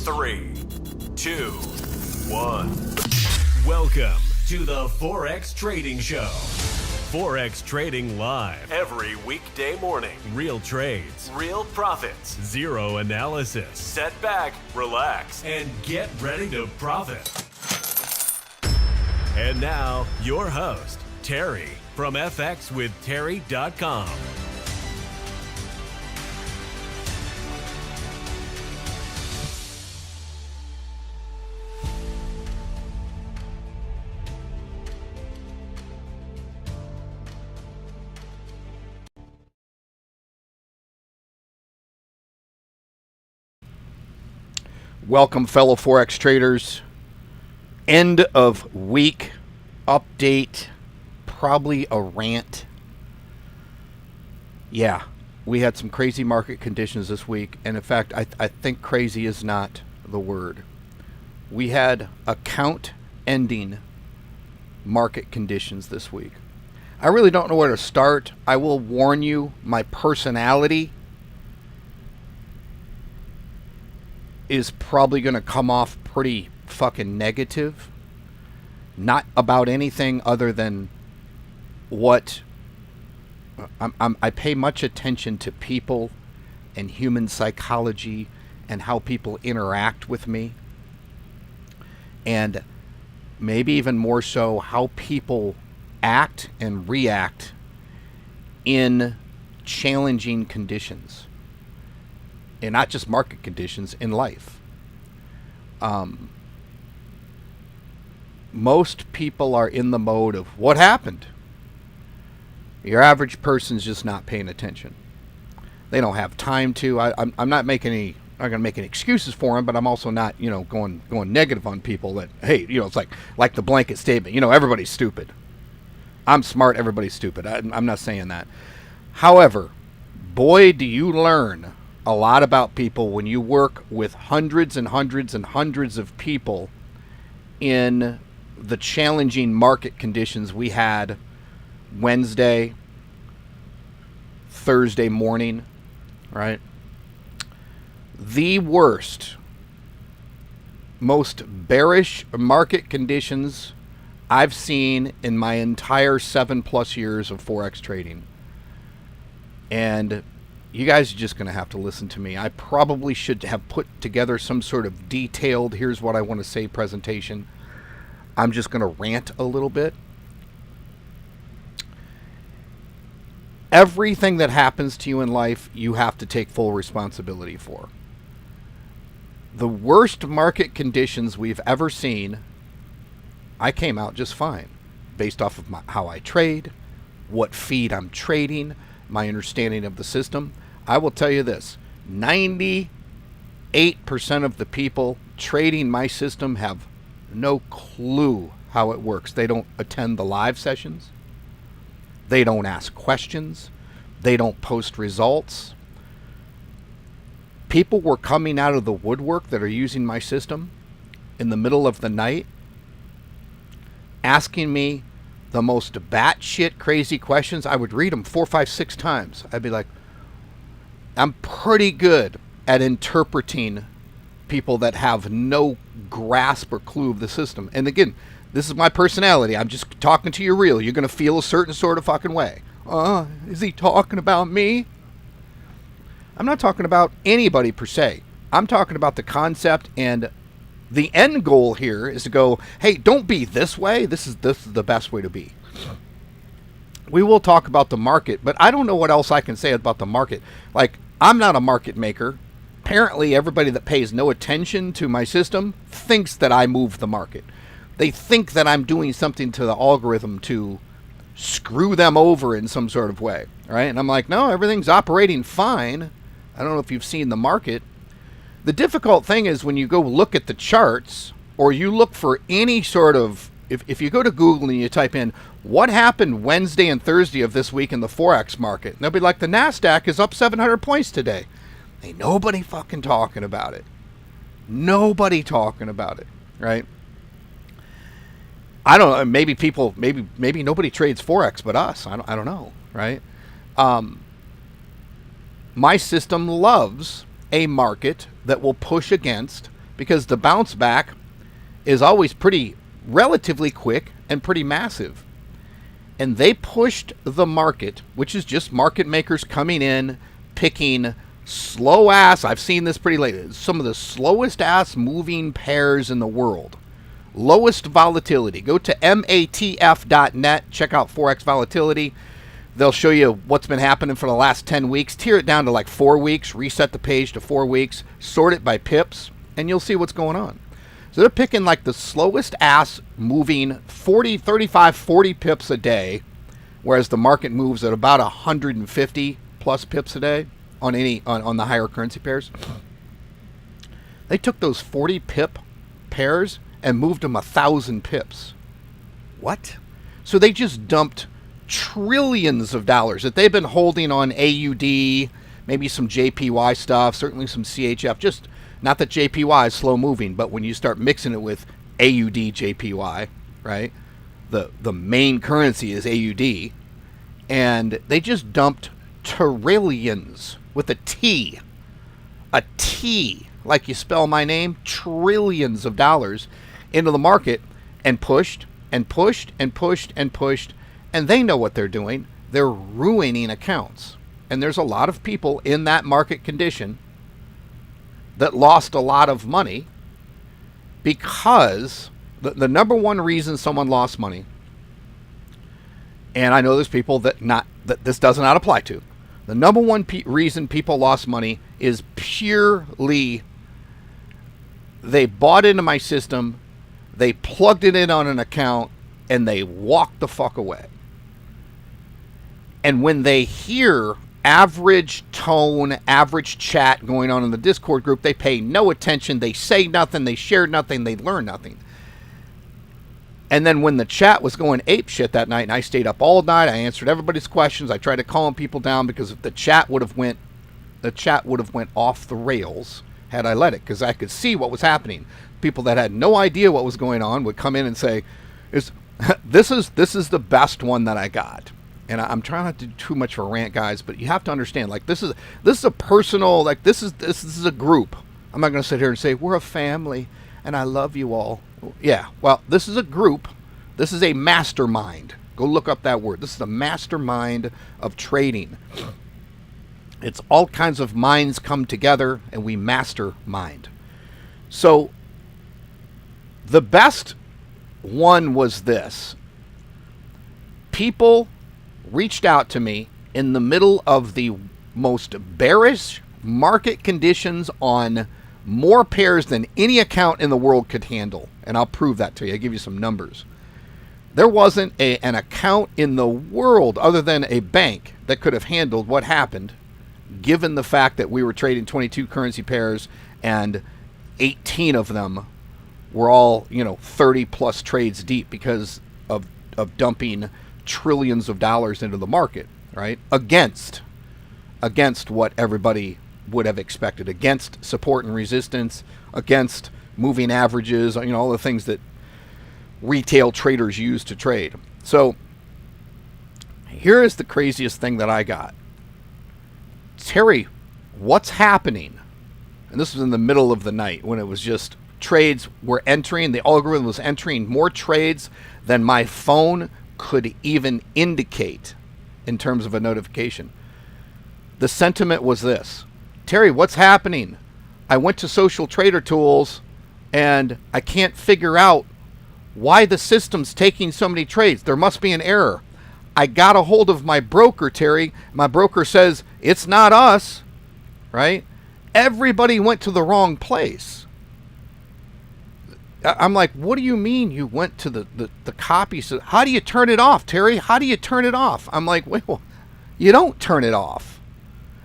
3, 2, 1. Welcome to the Forex Trading Show. Forex trading live every weekday morning. Real trades, real profits, zero analysis. Set back, relax, and get ready to profit. And now, your host, Terry from FXWithTerry.com. Welcome, fellow Forex traders. End of week update, probably a rant. Yeah, we had some crazy market conditions this week, and in fact, I think crazy is not the word. We had account-ending market conditions this week. I really don't know where to start. I will warn you, my personality is probably going to come off pretty fucking negative. Not about anything other than what I pay much attention to people and human psychology and how people interact with me. And maybe even more so how people act and react in challenging conditions. And not just market conditions, in life. Most people are in the mode of, what happened? Your average person's just not paying attention. They don't have time to. I'm not making any, not going to make any excuses for them, but I'm also not, going negative on people that, hey, it's like the blanket statement, everybody's stupid. I'm smart, everybody's stupid. I'm not saying that. However, boy, do you learn a lot about people when you work with hundreds and hundreds and hundreds of people in the challenging market conditions we had Wednesday, Thursday morning, right? The worst, most bearish market conditions I've seen in my entire 7+ years of Forex trading. And you guys are just going to have to listen to me. I probably should have put together some sort of detailed, here's what I want to say presentation. I'm just going to rant a little bit. Everything that happens to you in life, you have to take full responsibility for. The worst market conditions we've ever seen, I came out just fine. Based off of how I trade, what feed I'm trading, my understanding of the system. I will tell you this, 98% of the people trading my system have no clue how it works. They don't attend the live sessions. They don't ask questions. They don't post results. People were coming out of the woodwork that are using my system in the middle of the night asking me the most batshit crazy questions. I would read them 4, 5, 6 times. I'd be like, I'm pretty good at interpreting people that have no grasp or clue of the system. And again, this is my personality. I'm just talking to you real. You're going to feel a certain sort of fucking way. Is he talking about me? I'm not talking about anybody per se. I'm talking about the concept, and the end goal here is to go, hey, don't be this way. This is the best way to be. We will talk about the market, but I don't know what else I can say about the market. Like, I'm not a market maker. Apparently, everybody that pays no attention to my system thinks that I move the market. They think that I'm doing something to the algorithm to screw them over in some sort of way, right? And I'm like, no, everything's operating fine. I don't know if you've seen the market. The difficult thing is when you go look at the charts, or you look for any sort of, if you go to Google and you type in, what happened Wednesday and Thursday of this week in the Forex market? And they'll be like, the NASDAQ is up 700 points today. Ain't nobody fucking talking about it. Nobody talking about it, right? I don't know. Maybe people, maybe nobody trades Forex but us. I don't know, right? My system loves a market that will push against, because the bounce back is always pretty relatively quick and pretty massive. And they pushed the market, which is just market makers coming in, picking slow ass, I've seen this pretty late, some of the slowest ass moving pairs in the world. Lowest volatility. Go to matf.net, check out Forex volatility. They'll show you what's been happening for the last 10 weeks. Tear it down to like 4 weeks, reset the page to 4 weeks, sort it by pips, and you'll see what's going on. So they're picking like the slowest ass moving 40, 35, 40 pips a day, whereas the market moves at about 150 plus pips a day on the higher currency pairs. They took those 40 pip pairs and moved them 1,000 pips. What? So they just dumped trillions of dollars that they've been holding on AUD, maybe some JPY stuff, certainly some CHF. Just not that JPY is slow moving, but when you start mixing it with AUD JPY, right? The main currency is AUD, and they just dumped trillions with a T, like you spell my name, trillions of dollars into the market, and pushed and pushed and pushed and pushed. And they know what they're doing. They're ruining accounts. And there's a lot of people in that market condition that lost a lot of money because the number one reason someone lost money, and I know there's people that this does not apply to, the number one reason people lost money is purely they bought into my system, they plugged it in on an account, and they walked the fuck away. And when they hear average tone, average chat going on in the Discord group, they pay no attention, they say nothing, they share nothing, they learn nothing. And then when the chat was going ape shit that night, and I stayed up all night, I answered everybody's questions, I tried to calm people down, because if the chat would have went off the rails had I let it, because I could see what was happening. People that had no idea what was going on would come in and say, this is the best one that I got. And I'm trying not to do too much of a rant, guys, but you have to understand, like, this is a personal, like, this is a group. I'm not going to sit here and say, we're a family, and I love you all. Yeah, well, this is a group. This is a mastermind. Go look up that word. This is a mastermind of trading. It's all kinds of minds come together, and we mastermind. So, the best one was this. People reached out to me in the middle of the most bearish market conditions on more pairs than any account in the world could handle. And I'll prove that to you. I'll give you some numbers. There wasn't an account in the world other than a bank that could have handled what happened, given the fact that we were trading 22 currency pairs and 18 of them were all, 30 plus trades deep because of dumping trillions of dollars into the market, right? Against what everybody would have expected, against support and resistance, against moving averages, all the things that retail traders use to trade. So here is the craziest thing that I got. Terry, what's happening? And this was in the middle of the night when it was just trades were entering, the algorithm was entering more trades than my phone could even indicate in terms of a notification. The sentiment was this: Terry, what's happening? I went to Social Trader Tools and I can't figure out why the system's taking so many trades. There must be an error. I got a hold of my broker, Terry. My broker says it's not us, right? Everybody went to the wrong place. I'm like, what do you mean you went to the copy? So how do you turn it off, Terry? How do you turn it off? I'm like, well, you don't turn it off.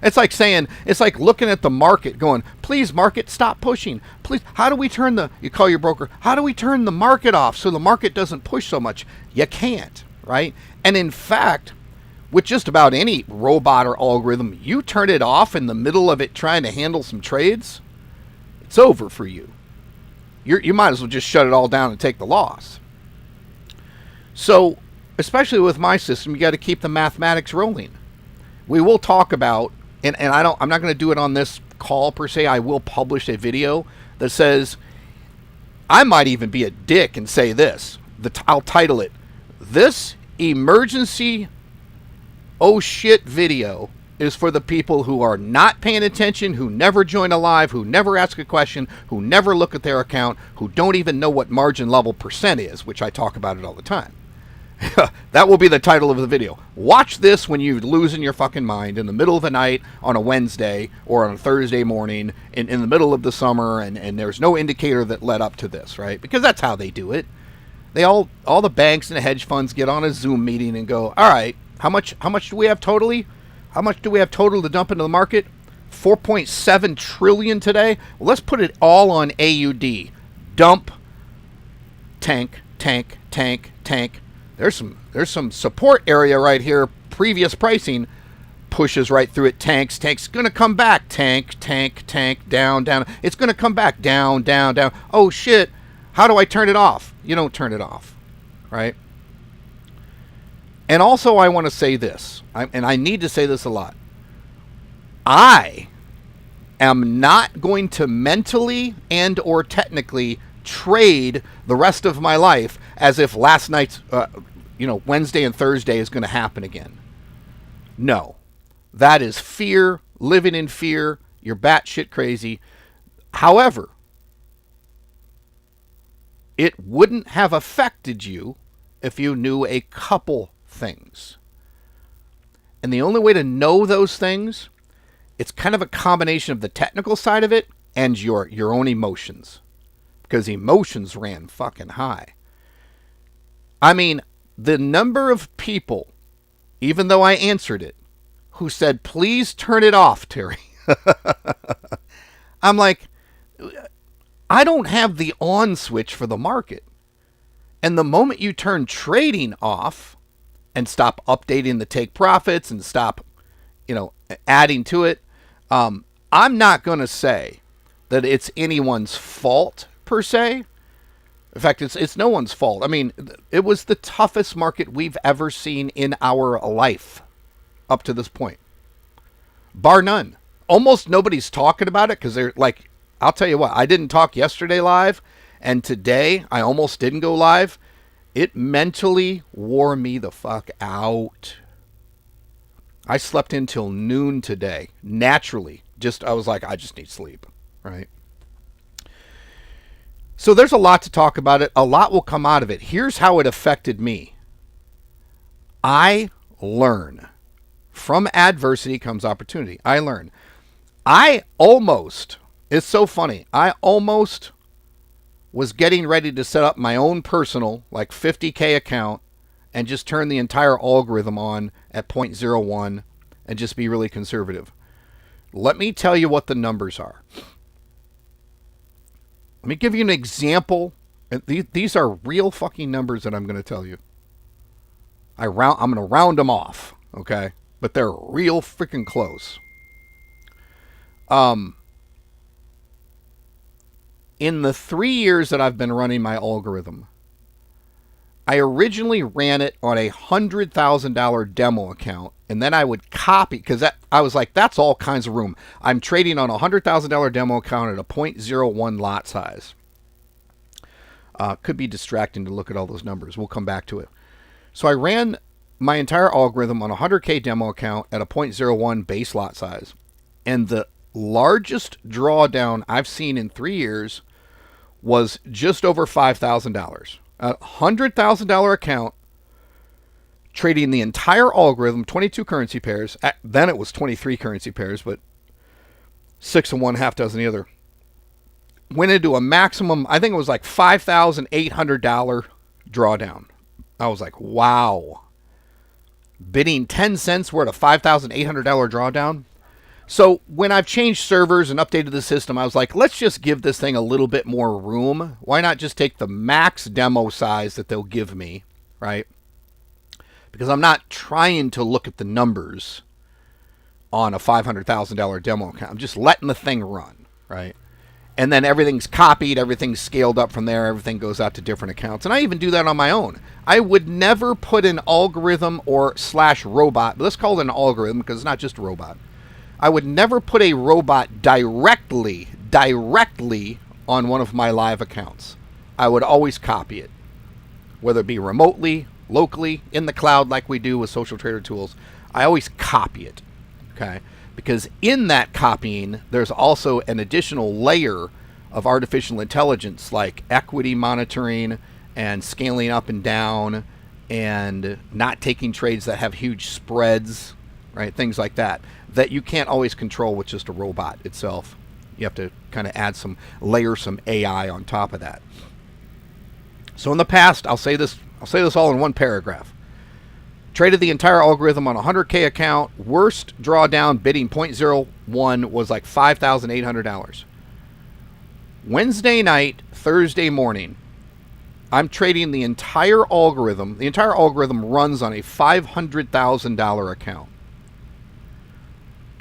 It's like looking at the market going, please, market, stop pushing. Please, how do we turn you call your broker, how do we turn the market off so the market doesn't push so much? You can't, right? And in fact, with just about any robot or algorithm, you turn it off in the middle of it trying to handle some trades, it's over for you. You might as well just shut it all down and take the loss. So, especially with my system, you got to keep the mathematics rolling. We will talk about, and I'm not going to do it on this call per se. I will publish a video that says, I might even be a dick and say this. I'll title it, "This Emergency Oh Shit Video is for the people who are not paying attention, who never join a live, who never ask a question, who never look at their account, who don't even know what margin level percent is," which I talk about it all the time. That will be the title of the video. Watch this when you're losing your fucking mind in the middle of the night on a Wednesday or on a Thursday morning in the middle of the summer, and there's no indicator that led up to this, right? Because that's how they do it. They all the banks and the hedge funds get on a Zoom meeting and go, all right, how much do we have totally? How much do we have total to dump into the market? 4.7 trillion today. Well, let's put it all on AUD. Dump, tank, tank, tank, tank. There's some support area right here. Previous pricing pushes right through it. Tanks. Gonna come back. Tank. Down. It's gonna come back. Down. Oh shit. How do I turn it off? You don't turn it off, right? And also I want to say this, and I need to say this a lot. I am not going to mentally and or technically trade the rest of my life as if last night's Wednesday and Thursday is going to happen again. No. That is fear, living in fear. You're batshit crazy. However, it wouldn't have affected you if you knew a couple things. And the only way to know those things, it's kind of a combination of the technical side of it and your own emotions. Because emotions ran fucking high. I mean, the number of people, even though I answered it, who said, please turn it off, Terry. I'm like, I don't have the on switch for the market. And the moment you turn trading off and stop updating the take profits and stop, adding to it, I'm not going to say that it's anyone's fault per se. In fact, it's no one's fault. I mean, it was the toughest market we've ever seen in our life up to this point. Bar none. Almost nobody's talking about it because they're like, I'll tell you what, I didn't talk yesterday live, and today I almost didn't go live. It mentally wore me the fuck out. I slept until noon today. Naturally. I was like, I just need sleep. Right? So there's a lot to talk about it. A lot will come out of it. Here's how it affected me. I learn. From adversity comes opportunity. I learn. It's so funny. I almost was getting ready to set up my own personal, like 50K account and just turn the entire algorithm on at 0.01 and just be really conservative. Let me tell you what the numbers are. Let me give you an example. These are real fucking numbers that I'm going to tell you. I'm going to round them off, okay? But they're real freaking close. In the 3 years that I've been running my algorithm, I originally ran it on a $100,000 demo account, and then I would copy, because I was like, that's all kinds of room. I'm trading on a $100,000 demo account at a 0.01 lot size. Could be distracting to look at all those numbers. We'll come back to it. So I ran my entire algorithm on a 100K demo account at a 0.01 base lot size. And the largest drawdown I've seen in 3 years was just over $5,000. A $100,000 account trading the entire algorithm, 22 currency pairs. Then it was 23 currency pairs, but 6 and one, half dozen the other. Went into a maximum, I think it was like $5,800 drawdown. I was like, wow. Bidding 10 cents, we're at a $5,800 drawdown. So when I've changed servers and updated the system, I was like, let's just give this thing a little bit more room. Why not just take the max demo size that they'll give me, right? Because I'm not trying to look at the numbers on a $500,000 demo account. I'm just letting the thing run, right? And then everything's copied, everything's scaled up from there, everything goes out to different accounts. And I even do that on my own. I would never put an algorithm or / robot, let's call it an algorithm because it's not just a robot. I would never put a robot directly on one of my live accounts. I would always copy it, whether it be remotely, locally, in the cloud like we do with social trader tools. I always copy it, okay? Because in that copying, there's also an additional layer of artificial intelligence like equity monitoring and scaling up and down and not taking trades that have huge spreads, right? Things like that you can't always control with just a robot itself. You have to kind of add some AI on top of that. So in the past, I'll say this all in one paragraph. Traded the entire algorithm on a 100K account. Worst drawdown bidding 0.01 was like $5,800. Wednesday night, Thursday morning, I'm trading the entire algorithm. The entire algorithm runs on a $500,000 account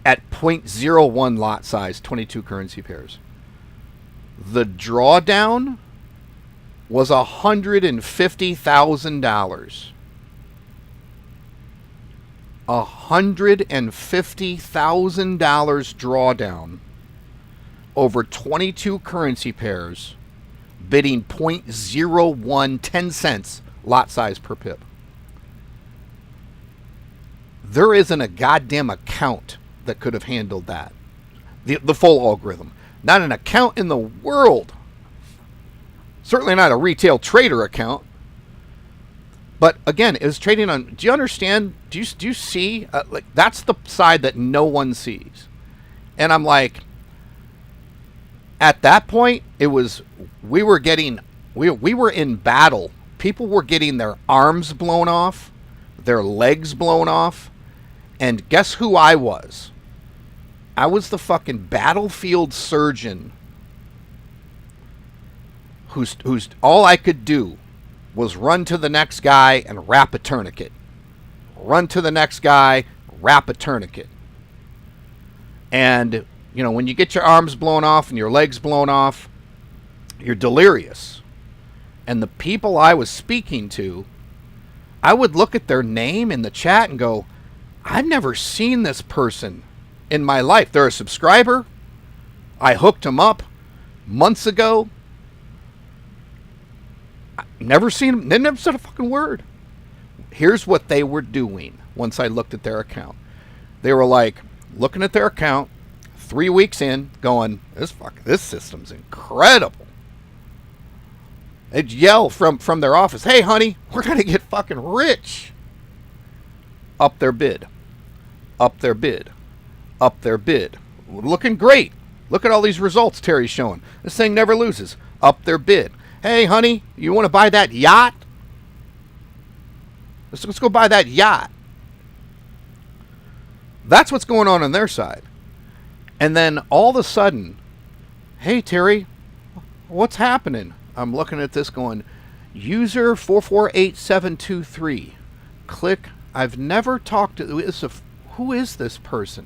at 0.01 lot size, 22 currency pairs. The drawdown was $150,000. $150,000 drawdown over 22 currency pairs, bidding 0.01, 10 cents lot size per pip. There isn't a goddamn account that could have handled that. The full algorithm. Not an account in the world. Certainly not a retail trader account. But again, is trading on. Do you understand? Do you see? Like that's the side that no one sees. And I'm like, at that point, it was we were in battle. People were getting their arms blown off, their legs blown off, and guess who I was? I was the fucking battlefield surgeon who's all I could do was run to the next guy and wrap a tourniquet. Run to the next guy, wrap a tourniquet. And, you know, when you get your arms blown off and your legs blown off, you're delirious. And the people I was speaking to, I would look at their name in the chat and go, I've never seen this person in my life. They're a subscriber. I hooked them up months ago. Never seen them. They never said a fucking word. Here's what they were doing once I looked at their account. They were like looking at their account 3 weeks in going, this system's incredible. They'd yell from their office, hey honey, we're going to get fucking rich. Up their bid. Up their bid. Up their bid. Looking great. Look at all these results Terry's showing. This thing never loses. Up their bid. Hey, honey, you want to buy that yacht? Let's go buy that yacht. That's what's going on their side. And then all of a sudden, hey, Terry, what's happening? I'm looking at this going, user 448723. Click. I've never talked to this. Who is this person?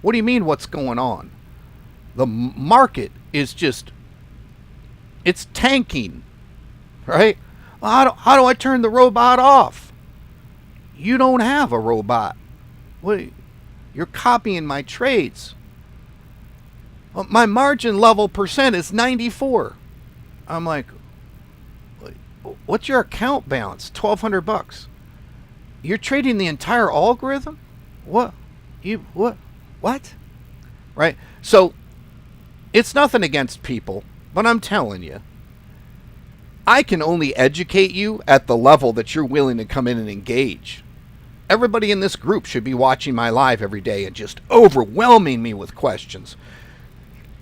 What do you mean what's going on? The market is just, it's tanking, right? How do I turn the robot off? You don't have a robot. You're copying my trades. My margin level percent is 94. I'm like, what's your account balance? $1,200. You're trading the entire algorithm? What? What? Right? So, it's nothing against people, but I'm telling you, I can only educate you at the level that you're willing to come in and engage. Everybody in this group should be watching my live every day and just overwhelming me with questions.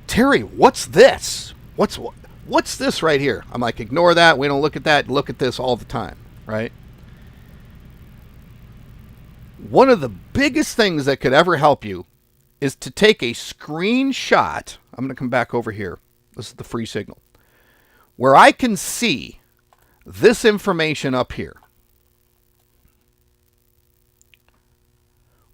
Terry, what's this? What's this right here? I'm like, ignore that. We don't look at that. Look at this all the time, right? One of the biggest things that could ever help you is to take a screenshot. I'm going to come back over here. This is the free signal. Where I can see this information up here.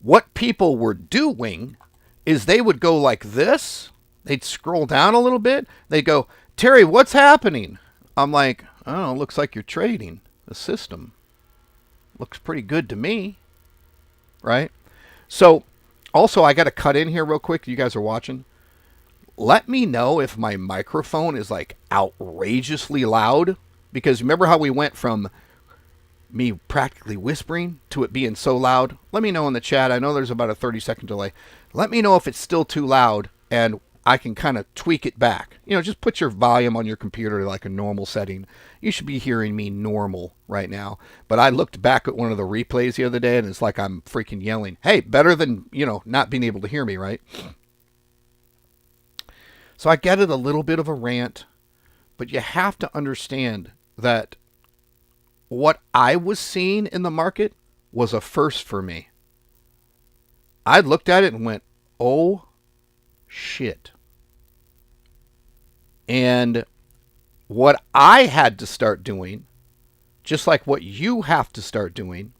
What people were doing is they would go like this. They'd scroll down a little bit. They'd go, Terry, what's happening? I'm like, I don't know, looks like you're trading the system. Looks pretty good to me. Right? So, also, I got to cut in here real quick. You guys are watching. let me know if my microphone is like outrageously loud, because remember how we went from me practically whispering to it being so loud? Let me know in the chat. I know there's about a 30-second delay. Let me know if it's still too loud, and I can kind of tweak it back. You know, just put your volume on your computer to like a normal setting. You should be hearing me normal right now. But I looked back at one of the replays the other day, and it's like I'm freaking yelling. Hey, better than, you know, not being able to hear me, right? So I get it, a little bit of a rant, but you have to understand that what I was seeing in the market was a first for me. I looked at it and went, oh, shit. And what I had to start doing, just like what you have to start doing,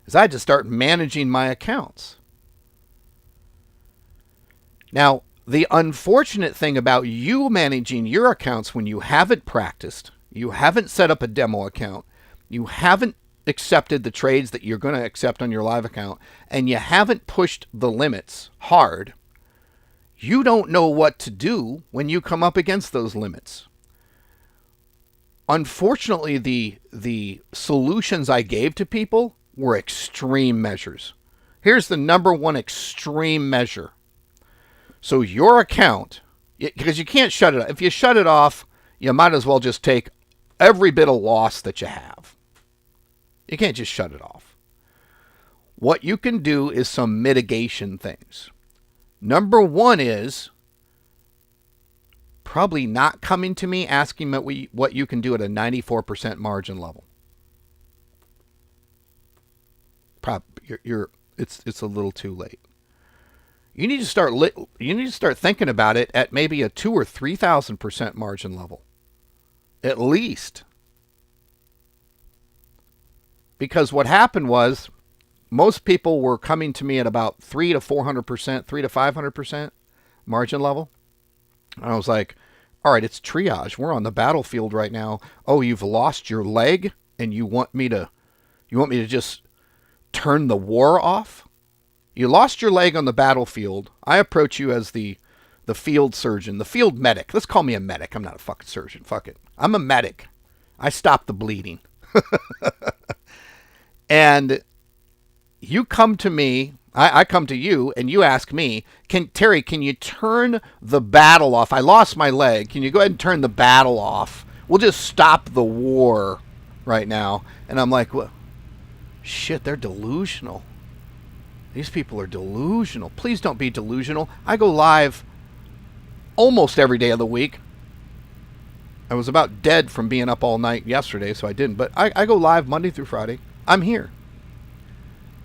is I had to start managing my accounts. Now, the unfortunate thing about you managing your accounts when you haven't practiced, you haven't set up a demo account, you haven't accepted the trades that you're going to accept on your live account, and you haven't pushed the limits hard, you don't know what to do when you come up against those limits. Unfortunately, the solutions I gave to people were extreme measures. Here's the number one extreme measure. So your account, because you can't shut it off. If you shut it off, you might as well just take every bit of loss that you have. You can't just shut it off. What you can do is some mitigation things. Number one is probably not coming to me asking me what you can do at a 94% margin level. It's a little too late. You need to start thinking about it at maybe a 2,000 or 3,000% margin level, at least. Because what happened was, most people were coming to me at about 300 to 400%, 300 to 500% margin level. And I was like, all right, it's triage. We're on the battlefield right now. Oh, you've lost your leg, and you want me to just turn the war off? You lost your leg on the battlefield. I approach you as the field surgeon, the field medic. Let's call me a medic. I'm not a fucking surgeon. Fuck it. I'm a medic. I stop the bleeding. And you come to me, I come to you, and you ask me, Terry, can you turn the battle off? I lost my leg. Can you go ahead and turn the battle off? We'll just stop the war right now. And I'm like, well, shit, they're delusional. These people are delusional. Please don't be delusional. I go live almost every day of the week. I was about dead from being up all night yesterday, so I didn't. But I go live Monday through Friday. I'm here.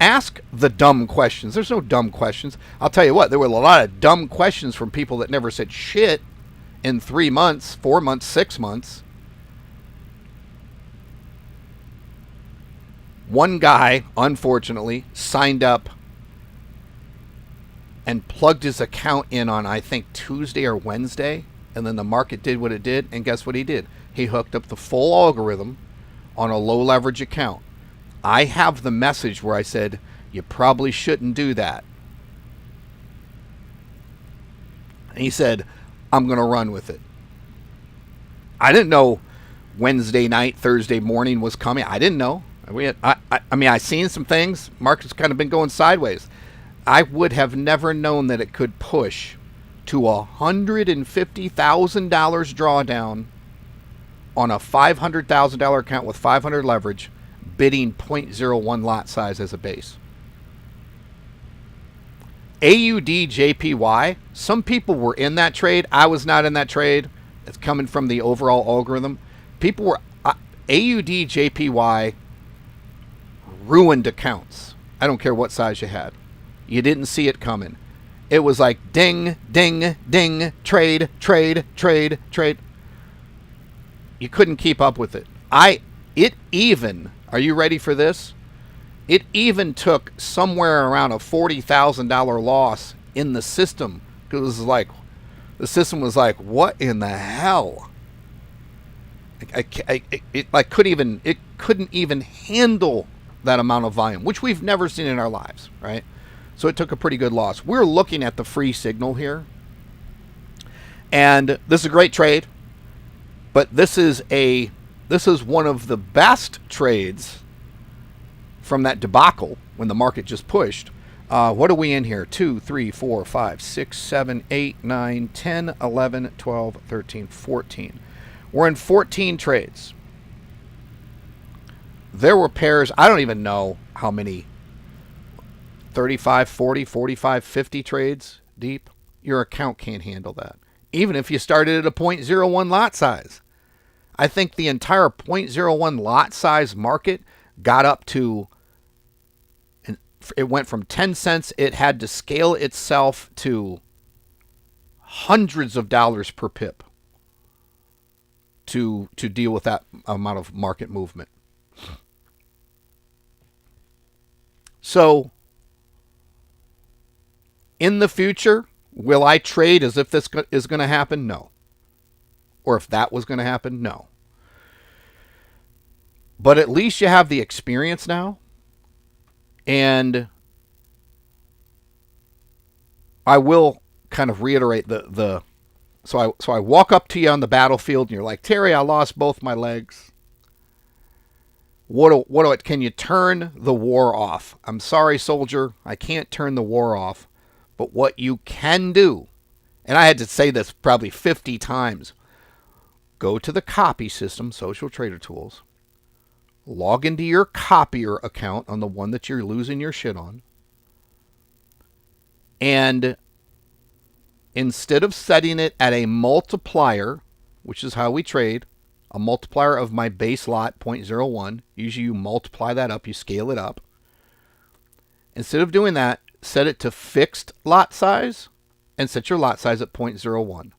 Ask the dumb questions. There's no dumb questions. I'll tell you what, there were a lot of dumb questions from people that never said shit in 3 months, 4 months, 6 months. One guy, unfortunately, signed up and plugged his account in on, I think, Tuesday or Wednesday, and then the market did what it did, and guess what he did? He hooked up the full algorithm on a low leverage account. I have the message where I said, you probably shouldn't do that. And he said, I'm going to run with it. I didn't know Wednesday night, Thursday morning was coming. I didn't know. I mean, I seen some things. Market's kind of been going sideways. I would have never known that it could push to $150,000 drawdown on a $500,000 account with 500 leverage, bidding 0.01 lot size as a base. AUD-JPY, some people were in that trade. I was not in that trade. It's coming from the overall algorithm. People were... AUD-JPY ruined accounts. I don't care what size you had. You didn't see it coming. It was like ding, ding, ding, trade, trade, trade, trade. You couldn't keep up with it. Are you ready for this? It even took somewhere around a $40,000 loss in the system. It was like, the system was like, what in the hell? It couldn't even handle that amount of volume, which we've never seen in our lives, right? So it took a pretty good loss. We're looking at the free signal here. And this is a great trade, but this is one of the best trades from that debacle when the market just pushed. What are we in here? 2, 3, 4, 5, 6, 7, 8, 9, 10, 11, 12, 13, 14. We're in 14 trades. There were pairs, I don't even know how many, 35, 40, 45, 50 trades deep. Your account can't handle that. Even if you started at a 0.01 lot size. I think the entire 0.01 lot size market got up to, it went from 10 cents. It had to scale itself to hundreds of dollars per pip to deal with that amount of market movement. So, in the future, will I trade as if this is going to happen? No. Or if that was going to happen? No. But at least you have the experience now. And I will kind of reiterate so I walk up to you on the battlefield and you're like, Terry, I lost both my legs. Can you turn the war off? I'm sorry, soldier, I can't turn the war off. But what you can do, and I had to say this probably 50 times, go to the copy system, Social Trader Tools, log into your copier account on the one that you're losing your shit on, and instead of setting it at a multiplier, which is how we trade, a multiplier of my base lot, 0.01. Usually you multiply that up, you scale it up. Instead of doing that, set it to fixed lot size and set your lot size at 0.01.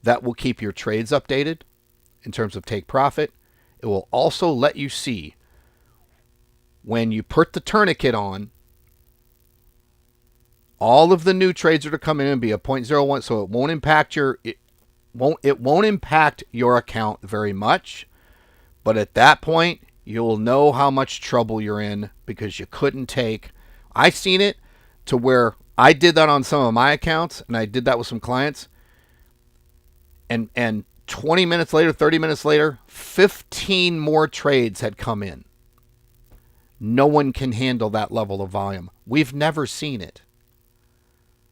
That will keep your trades updated in terms of take profit. It will also let you see when you put the tourniquet on, all of the new trades that are coming in be a 0.01, so it won't impact your account very much, but at that point you'll know how much trouble you're in because you couldn't take. I've seen it to where I did that on some of my accounts, and I did that with some clients, and 20 minutes later, 30 minutes later, 15 more trades had come in. No one can handle that level of volume. We've never seen it.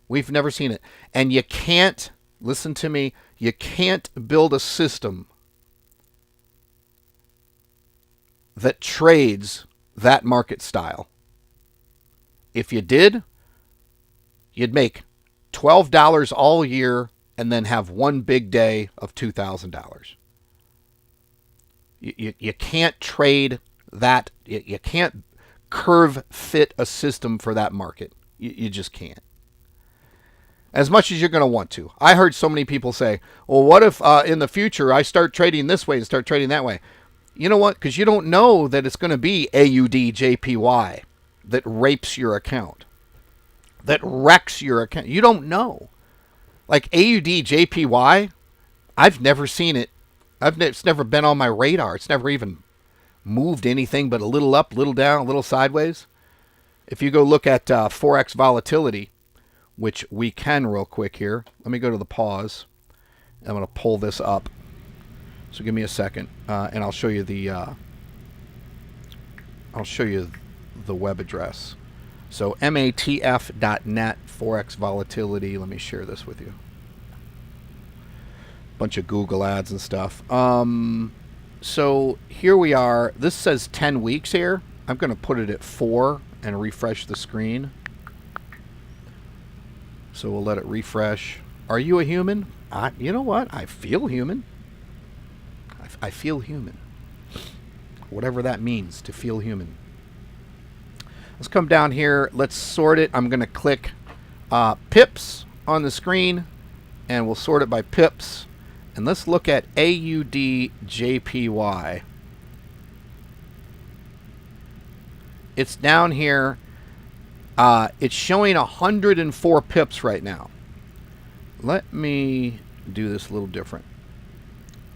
We've never seen it. And you can't, listen to me, you can't build a system that trades that market style. If you did, you'd make $12 all year and then have one big day of $2,000. You can't trade that. You can't curve fit a system for that market. You just can't. As much as you're going to want to. I heard so many people say, well, what if in the future I start trading this way and start trading that way? You know what? Because you don't know that it's going to be AUD/JPY that rapes your account, that wrecks your account. You don't know. Like AUD/JPY, I've never seen it. It's never been on my radar. It's never even moved anything but a little up, little down, a little sideways. If you go look at Forex volatility, which we can real quick here. Let me go to the pause. I'm going to pull this up. So give me a second, and I'll show you the web address. So matf.net Forex volatility. Let me share this with you. Bunch of Google ads and stuff. So here we are. This says 10 weeks here. I'm going to put it at 4 and refresh the screen. So we'll let it refresh. Are you a human? You know what? I feel human. I feel human. Whatever that means, to feel human. Let's come down here. Let's sort it. I'm going to click pips on the screen, and we'll sort it by pips. And let's look at AUD/JPY. It's down here. It's showing 104 pips right now. Let me do this a little different.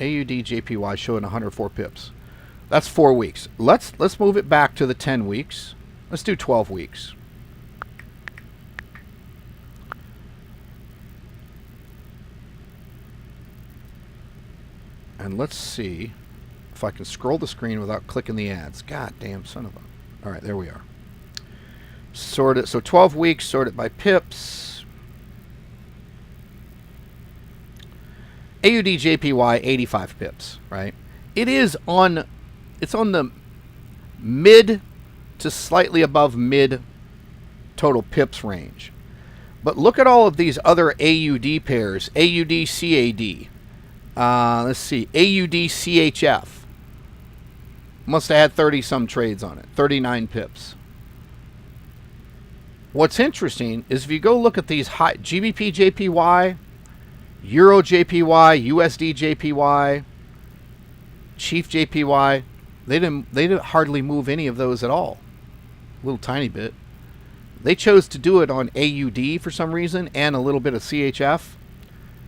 AUD/JPY showing 104 pips. That's 4 weeks. Let's move it back to the 10 weeks. Let's do 12 weeks. And let's see if I can scroll the screen without clicking the ads. God damn son of a... All right, there we are. Sort it. So 12 weeks, sort it by pips. AUD JPY 85 pips, right? It's on the mid to slightly above mid total pips range. But look at all of these other AUD pairs. AUD CAD. Let's see. AUD CHF. Must have had 30 some trades on it. 39 pips. What's interesting is if you go look at these high GBP JPY, Euro JPY, USD JPY, Chief JPY, they didn't hardly move any of those at all. A little tiny bit. They chose to do it on AUD for some reason and a little bit of CHF.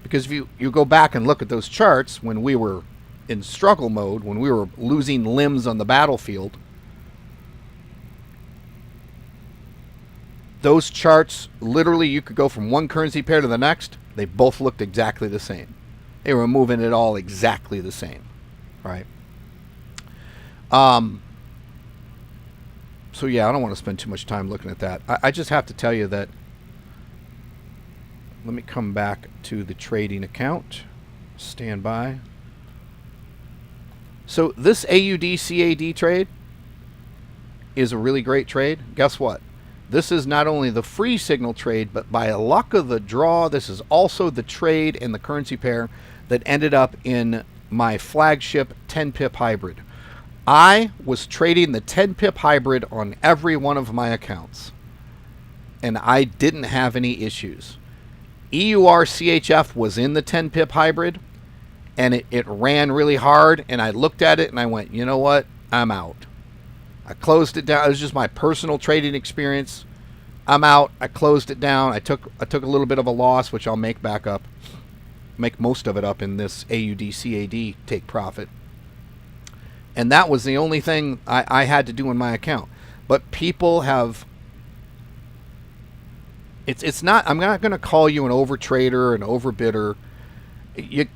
Because if you go back and look at those charts when we were in struggle mode, when we were losing limbs on the battlefield, those charts, literally you could go from one currency pair to the next. They both looked exactly the same. They were moving it all exactly the same, right? So yeah, I don't want to spend too much time looking at that. I just have to tell you that. Let me come back to the trading account. Stand by. So this AUD CAD trade is a really great trade. Guess what? This is not only the free signal trade, but by a luck of the draw, this is also the trade and the currency pair that ended up in my flagship 10 pip hybrid. I was trading the 10 pip hybrid on every one of my accounts, and I didn't have any issues. EUR CHF was in the 10 pip hybrid, and it ran really hard, and I looked at it and I went, you know what? I'm out. I closed it down. It was just my personal trading experience. I'm out. I closed it down. I took a little bit of a loss, which I'll make back up. Make most of it up in this AUD CAD take profit. And that was the only thing I had to do in my account. But people have... It's not... I'm not going to call you an overtrader, an overbidder.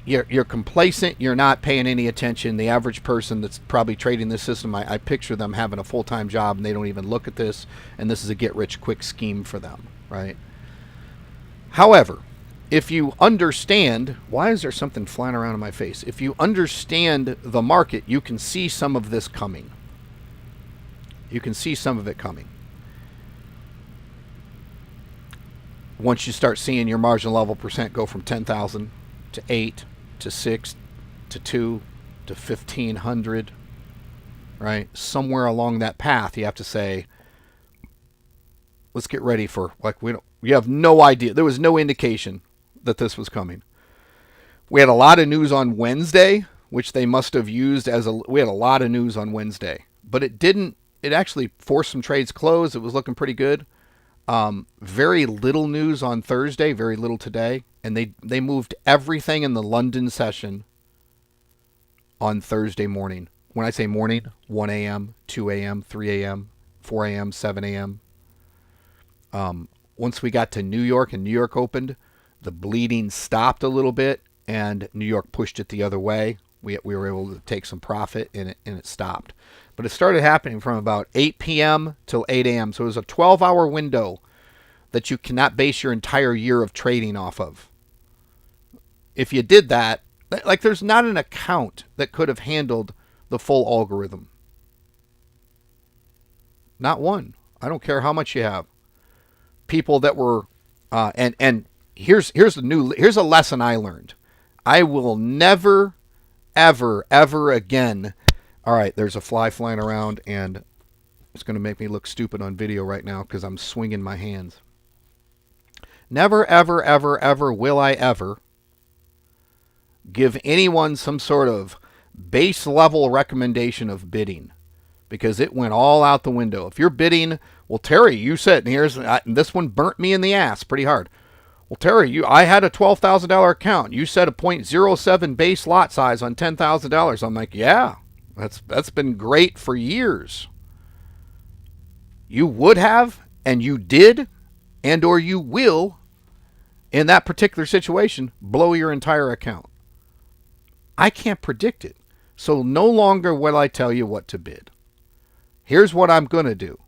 You're complacent. You're not paying any attention. The average person that's probably trading this system, I picture them having a full-time job and they don't even look at this. And this is a get-rich-quick scheme for them, right? However, if you understand... Why is there something flying around in my face? If you understand the market, you can see some of this coming. You can see some of it coming. Once you start seeing your margin level percent go from 10,000 to 8 to 6 to 2 to 1,500, right? Somewhere along that path, you have to say, let's get ready for, like, we have no idea. There was no indication that this was coming. We had a lot of news on Wednesday, which they must have used we had a lot of news on Wednesday, but it actually forced some trades closed. It was looking pretty good. Very little news on Thursday, very little today, and they moved everything in the London session on Thursday morning. When I say morning, 1 a.m., 2 a.m., 3 a.m., 4 a.m., 7 a.m. Once we got to New York and New York opened, the bleeding stopped a little bit, and New York pushed it the other way. We were able to take some profit, and it stopped. But it started happening from about 8 p.m. till 8 a.m. So it was a 12-hour window that you cannot base your entire year of trading off of. If you did that, like, there's not an account that could have handled the full algorithm. Not one. I don't care how much you have. People that were, and here's a lesson I learned. I will never, ever, ever again. All right, there's a fly flying around, and it's going to make me look stupid on video right now because I'm swinging my hands. Never, ever, ever, ever will I ever give anyone some sort of base level recommendation of bidding, because it went all out the window. If you're bidding, well, Terry, you said, and this one burnt me in the ass pretty hard. Well, Terry, I had a $12,000 account. You said a .07 base lot size on $10,000. I'm like, yeah, that's been great for years. You would have, and you did, and or you will, in that particular situation, blow your entire account. I can't predict it. So no longer will I tell you what to bid. Here's what I'm going to do.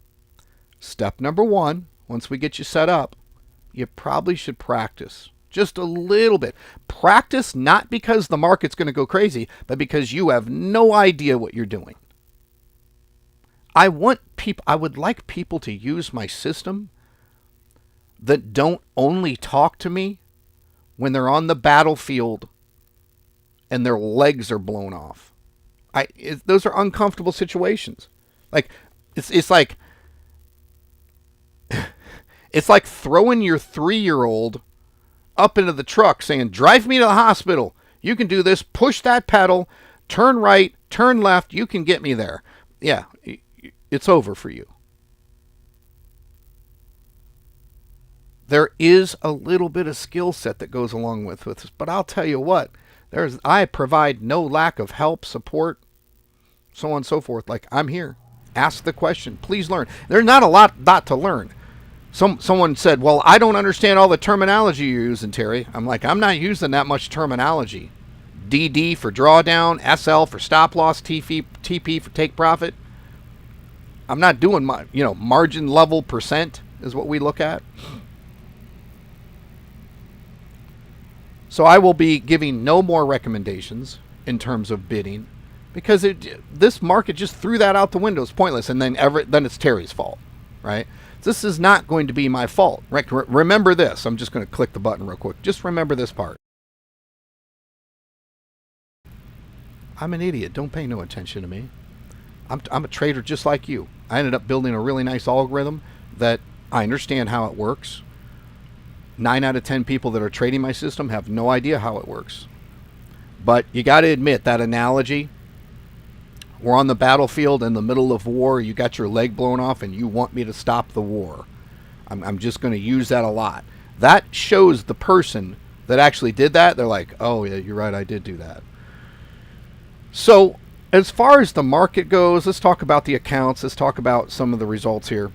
Step number 1, once we get you set up, you probably should practice. Just a little bit. Practice not because the market's going to go crazy, but because you have no idea what you're doing. I would like people to use my system that don't only talk to me when they're on the battlefield and their legs are blown off. Those are uncomfortable situations. Like it's like it's like throwing your 3-year-old up into the truck saying, "Drive me to the hospital. You can do this. Push that pedal. Turn right. Turn left. You can get me there." Yeah, it's over for you. There is a little bit of skill set that goes along with this, but I'll tell you what, I provide no lack of help, support, so on and so forth. Like, I'm here. Ask the question. Please learn. There's not a lot to learn. Someone said, "Well, I don't understand all the terminology you're using, Terry." I'm like, I'm not using that much terminology. DD for drawdown, SL for stop loss, TP for take profit. I'm not doing my, margin level percent is what we look at. So I will be giving no more recommendations in terms of bidding because this market just threw that out the window. It's pointless. And then it's Terry's fault, right? This is not going to be my fault. Right? Remember this. I'm just going to click the button real quick. Just remember this part. I'm an idiot. Don't pay no attention to me. I'm a trader just like you. I ended up building a really nice algorithm that I understand how it works. 9 out of 10 people that are trading my system have no idea how it works. But you got to admit that analogy. We're on the battlefield in the middle of war. You got your leg blown off and you want me to stop the war. I'm just going to use that a lot. That shows the person that actually did that. They're like, "Oh, yeah, you're right. I did do that." So as far as the market goes, let's talk about the accounts. Let's talk about some of the results here.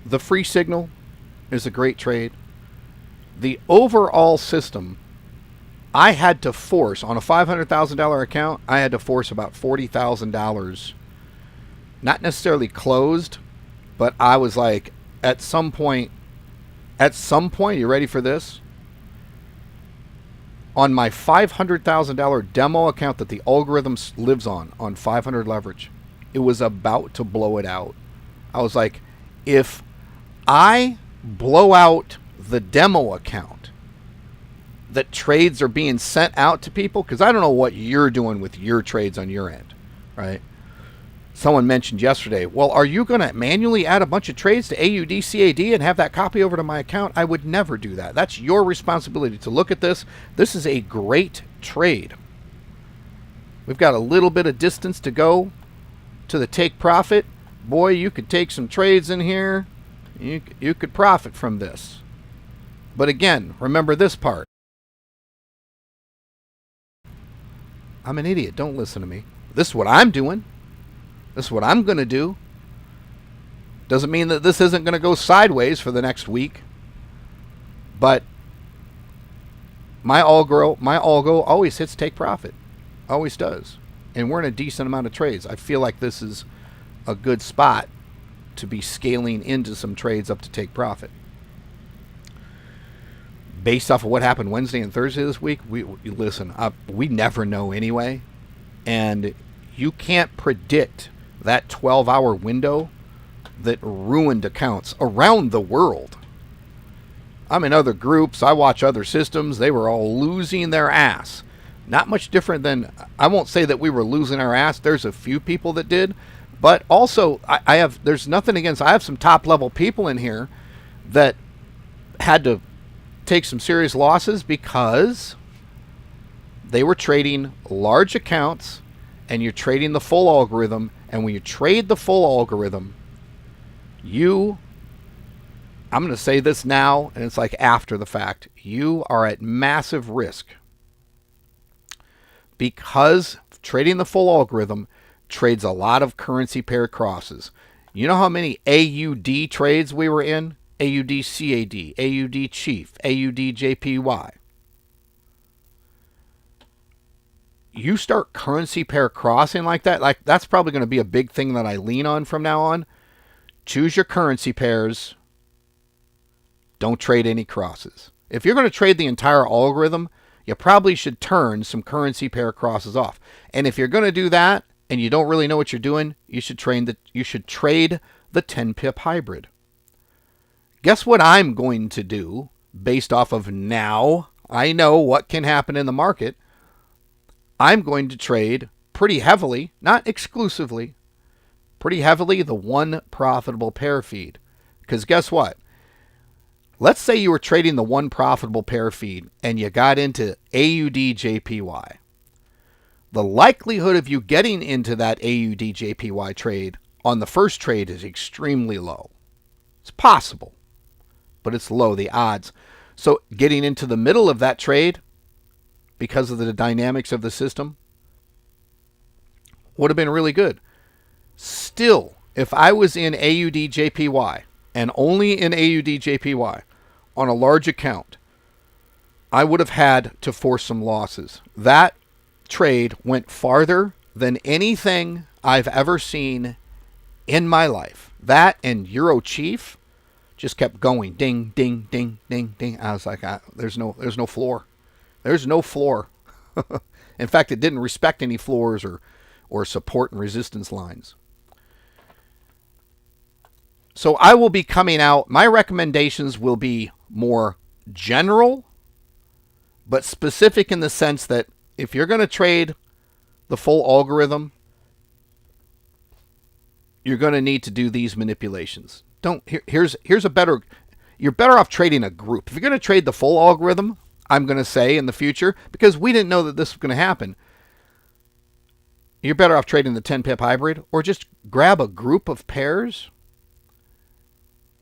The free signal is a great trade. The overall system, I had to force, on a $500,000 account, I had to force about $40,000. Not necessarily closed, but I was like, at some point, you ready for this? On my $500,000 demo account that the algorithm lives on 500 leverage, it was about to blow it out. I was like, if I blow out the demo account that trades are being sent out to people, because I don't know what you're doing with your trades on your end, right? Someone mentioned yesterday, well, are you going to manually add a bunch of trades to AUD, CAD and have that copy over to my account? I would never do that. That's your responsibility to look at this. This is a great trade. We've got a little bit of distance to go to the take profit. Boy, you could take some trades in here. You could profit from this. But again, remember this part. I'm an idiot. Don't listen to me. This is what I'm doing. This is what I'm going to do. Doesn't mean that this isn't going to go sideways for the next week. But my algo always hits take profit. Always does. And we're in a decent amount of trades. I feel like this is a good spot to be scaling into some trades up to take profit. Based off of what happened Wednesday and Thursday this week, we never know anyway. And you can't predict that 12-hour window that ruined accounts around the world. I'm in other groups. I watch other systems. They were all losing their ass. Not much different than, I won't say that we were losing our ass. There's a few people that did. But also, there's nothing against, I have some top-level people in here that had to take some serious losses because they were trading large accounts and you're trading the full algorithm. And when you trade the full algorithm, I'm going to say this now, and it's like after the fact, you are at massive risk because trading the full algorithm trades a lot of currency pair crosses. You know how many AUD trades we were in AUD CAD, AUD Chief, AUD JPY. You start currency pair crossing like that, like that's probably going to be a big thing that I lean on from now on. Choose your currency pairs. Don't trade any crosses. If you're going to trade the entire algorithm, you probably should turn some currency pair crosses off. And if you're going to do that and you don't really know what you're doing, you should trade the 10 pip hybrid. Guess what I'm going to do based off of now I know what can happen in the market. I'm going to trade pretty heavily, not exclusively, pretty heavily the one profitable pair feed. Because guess what? Let's say you were trading the one profitable pair feed and you got into AUD JPY. The likelihood of you getting into that AUD JPY trade on the first trade is extremely low. It's possible, but it's low, the odds. So getting into the middle of that trade, because of the dynamics of the system, would have been really good. Still, if I was in AUD JPY, and only in AUD JPY, on a large account, I would have had to force some losses. That trade went farther than anything I've ever seen in my life. That and Euro Chief just kept going. Ding, ding, ding, ding, ding. I was like, there's no floor. There's no floor. In fact, it didn't respect any floors or support and resistance lines. So I will be coming out. My recommendations will be more general, but specific in the sense that if you're going to trade the full algorithm, you're going to need to do these manipulations. Here's a better. You're better off trading a group. If you're going to trade the full algorithm, I'm going to say in the future, because we didn't know that this was going to happen, you're better off trading the 10 pip hybrid, or just grab a group of pairs.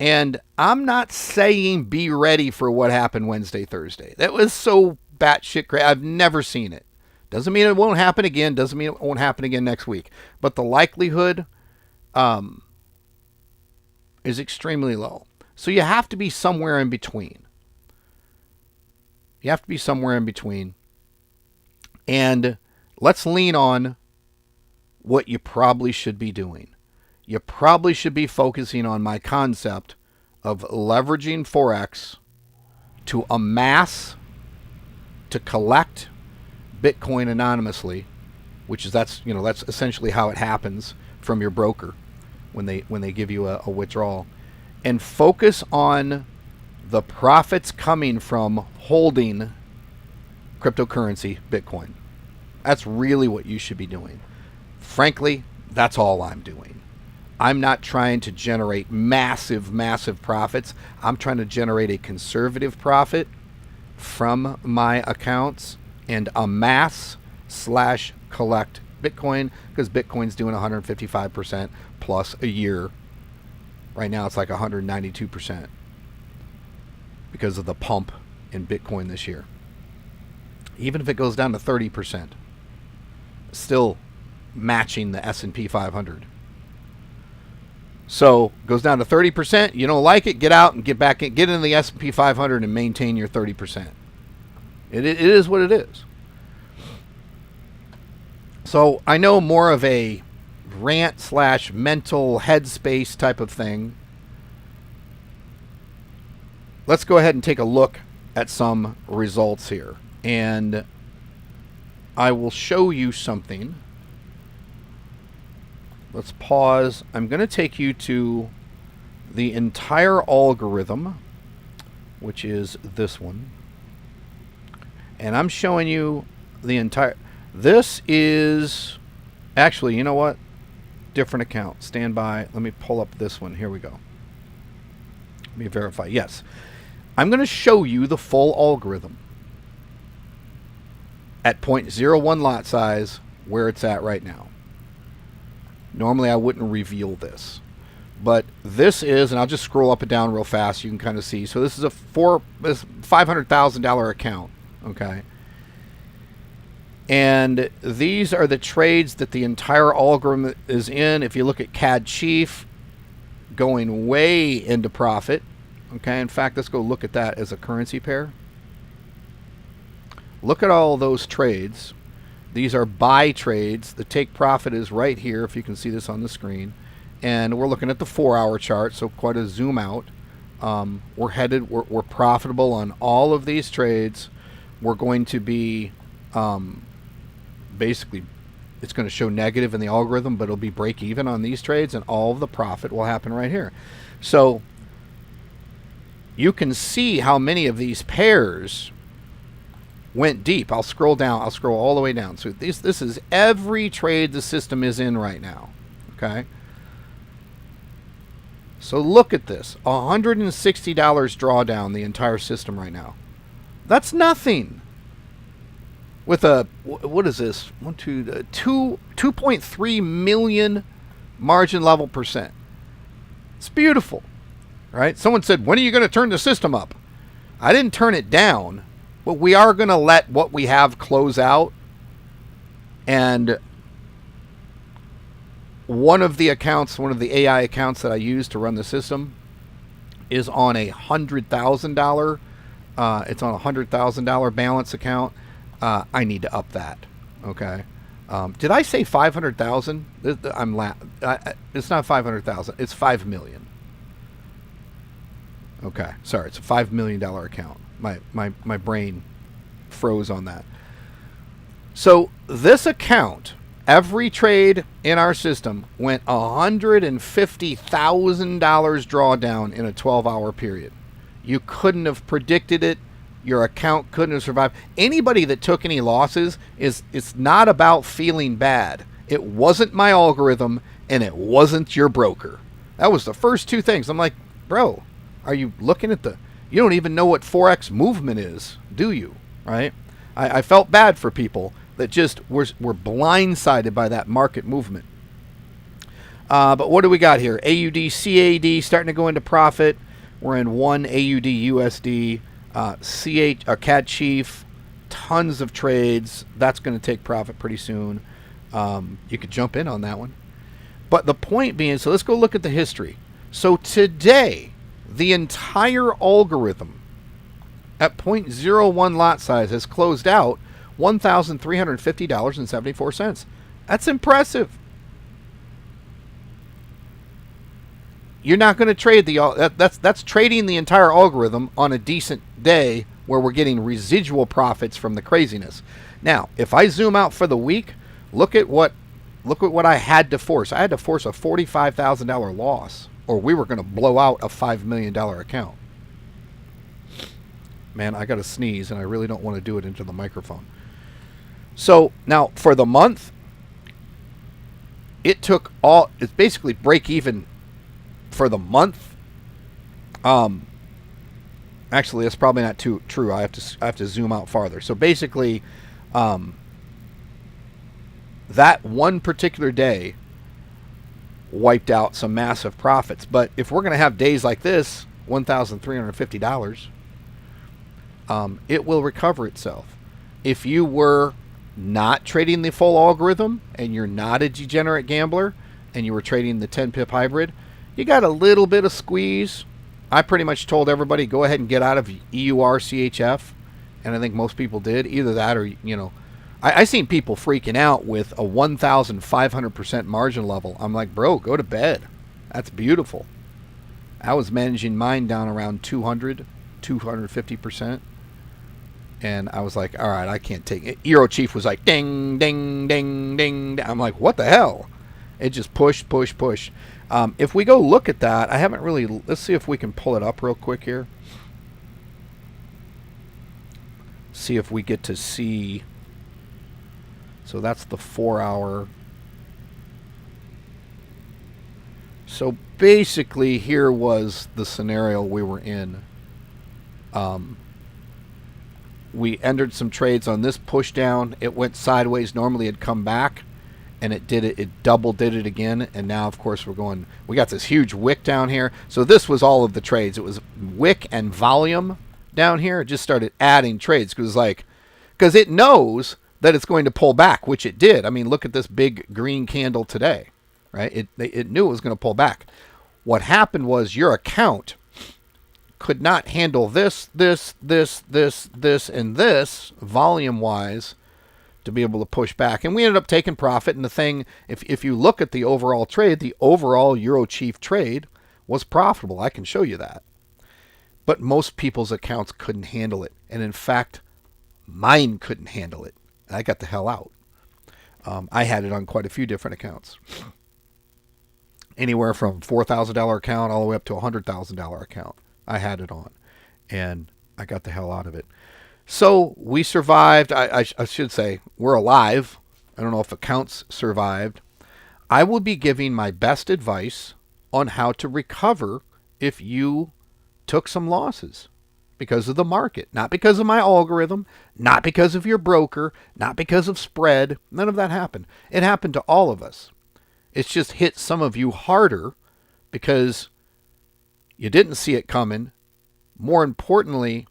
And I'm not saying be ready for what happened Wednesday, Thursday. That was so batshit crazy. I've never seen it. Doesn't mean it won't happen again. Doesn't mean it won't happen again next week. But the likelihood is extremely low. So you have to be somewhere in between. You have to be somewhere in between. And let's lean on what you probably should be doing. You probably should be focusing on my concept of leveraging Forex to amass, to collect Bitcoin anonymously, which is that's essentially how it happens from your broker when they give you a withdrawal, and focus on the profits coming from holding cryptocurrency Bitcoin. That's really what you should be doing. Frankly, that's all I'm doing. I'm not trying to generate massive profits. I'm trying to generate a conservative profit from my accounts and amass / collect Bitcoin, because Bitcoin's doing 155% plus a year. Right now it's like 192% because of the pump in Bitcoin this year. Even if it goes down to 30%, still matching the S&P 500. So goes down to 30%. You don't like it? Get out and get back in. Get into the S&P 500 and maintain your 30%. It is what it is. So I know more of a rant / mental headspace type of thing. Let's go ahead and take a look at some results here, and I will show you something. Let's pause. I'm going to take you to the entire algorithm, which is this one. And I'm showing you the entire... This is... Actually, you know what? Different account. Stand by. Let me pull up this one. Here we go. Let me verify. Yes. I'm going to show you the full algorithm at 0.01 lot size, where it's at right now. Normally I wouldn't reveal this, but this is, and I'll just scroll up and down real fast so you can kind of see. So this is a $500,000 account, okay? And these are the trades that the entire algorithm is in. If you look at CAD Chief, going way into profit, Okay, in fact, let's go look at that as a currency pair. Look at all those trades. These are buy trades. The take profit is right here, if you can see this on the screen. And we're looking at the 4-hour chart, so quite a zoom out. We're profitable on all of these trades. We're going to be basically, it's going to show negative in the algorithm, but it'll be break even on these trades, and all of the profit will happen right here. So you can see how many of these pairs went deep. I'll scroll down. I'll scroll all the way down. So this is every trade the system is in right now. Okay. So look at this. $160 drawdown the entire system right now. That's nothing. With a, what is this? 2.3 million margin level percent. It's beautiful. Right? Someone said, when are you going to turn the system up? I didn't turn it down, but we are going to let what we have close out. And one of the accounts, one of the AI accounts that I use to run the system is on a $100,000. It's on a $100,000 balance account. I need to up that. Okay. Did I say 500,000? It's not 500,000. It's 5 million. Okay, sorry, it's a $5 million account. My brain froze on that. So this account, every trade in our system went $150,000 drawdown in a 12-hour period. You couldn't have predicted it. Your account couldn't have survived. Anybody that took any losses, it's not about feeling bad. It wasn't my algorithm, and it wasn't your broker. That was the first two things. I'm like, bro, are you looking at you don't even know what Forex movement is, do you? Right? I felt bad for people that just were blindsided by that market movement. But what do we got here? AUD, CAD starting to go into profit. We're in one AUD USD. CAD Chief, tons of trades. That's going to take profit pretty soon. You could jump in on that one. But the point being, so let's go look at the history. So today, the entire algorithm at 0.01 lot size has closed out $1,350.74. That's impressive. You're not going to trade that's trading the entire algorithm on a decent day where we're getting residual profits from the craziness. Now, if I zoom out for the week, look at what I had to force. I had to force a $45,000 loss, or we were going to blow out a $5 million account. Man, I got to sneeze, and I really don't want to do it into the microphone. So now for the month, it's basically break even for the month. Actually, that's probably not true. I have to zoom out farther. So basically, that one particular day wiped out some massive profits. But if we're going to have days like this, $1,350, it will recover itself. If you were not trading the full algorithm and you're not a degenerate gambler and you were trading the 10 pip hybrid, you got a little bit of squeeze. I pretty much told everybody, go ahead and get out of EUR CHF. And I think most people did. Either that or, I seen people freaking out with a 1,500% margin level. I'm like, bro, go to bed. That's beautiful. I was managing mine down around 250%. And I was like, all right, I can't take it. Euro Chief was like, ding, ding, ding, ding. I'm like, what the hell? It just push. If we go look at that, I haven't really... Let's see if we can pull it up real quick here. See if we get to see... So that's the 4-hour. So basically, here was the scenario we were in. We entered some trades on this push down. It went sideways. Normally it'd come back, and it did it. It double did it again, and now of course we got this huge wick down here. So this was all of the trades. It was wick and volume down here. It just started adding trades because it knows that it's going to pull back, which it did. I mean, look at this big green candle today, right? It knew it was going to pull back. What happened was your account could not handle this, and this volume-wise to be able to push back. And we ended up taking profit. And the thing, if you look at the overall trade, the overall Euro Chief trade was profitable. I can show you that. But most people's accounts couldn't handle it. And in fact, mine couldn't handle it. And I got the hell out. I had it on quite a few different accounts. Anywhere from $4,000 account all the way up to a $100,000 account. I had it on. And I got the hell out of it. So we survived. I should say we're alive. I don't know if accounts survived. I will be giving my best advice on how to recover if you took some losses because of the market. Not because of my algorithm. Not because of your broker. Not because of spread. None of that happened. It happened to all of us. It's just hit some of you harder because you didn't see it coming. More importantly,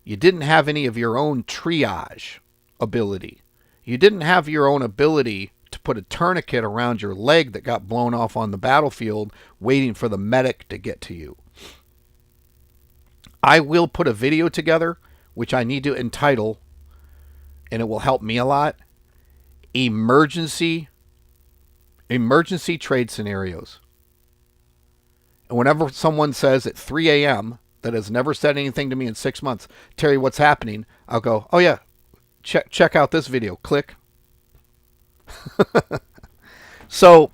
you didn't have any of your own triage ability. You didn't have your own ability to put a tourniquet around your leg that got blown off on the battlefield waiting for the medic to get to you. I will put a video together, which I need to entitle, and it will help me a lot, Emergency Trade Scenarios. And whenever someone says at 3 a.m., that has never said anything to me in 6 months, Terry, what's happening? I'll go, oh yeah, check out this video. Click. So,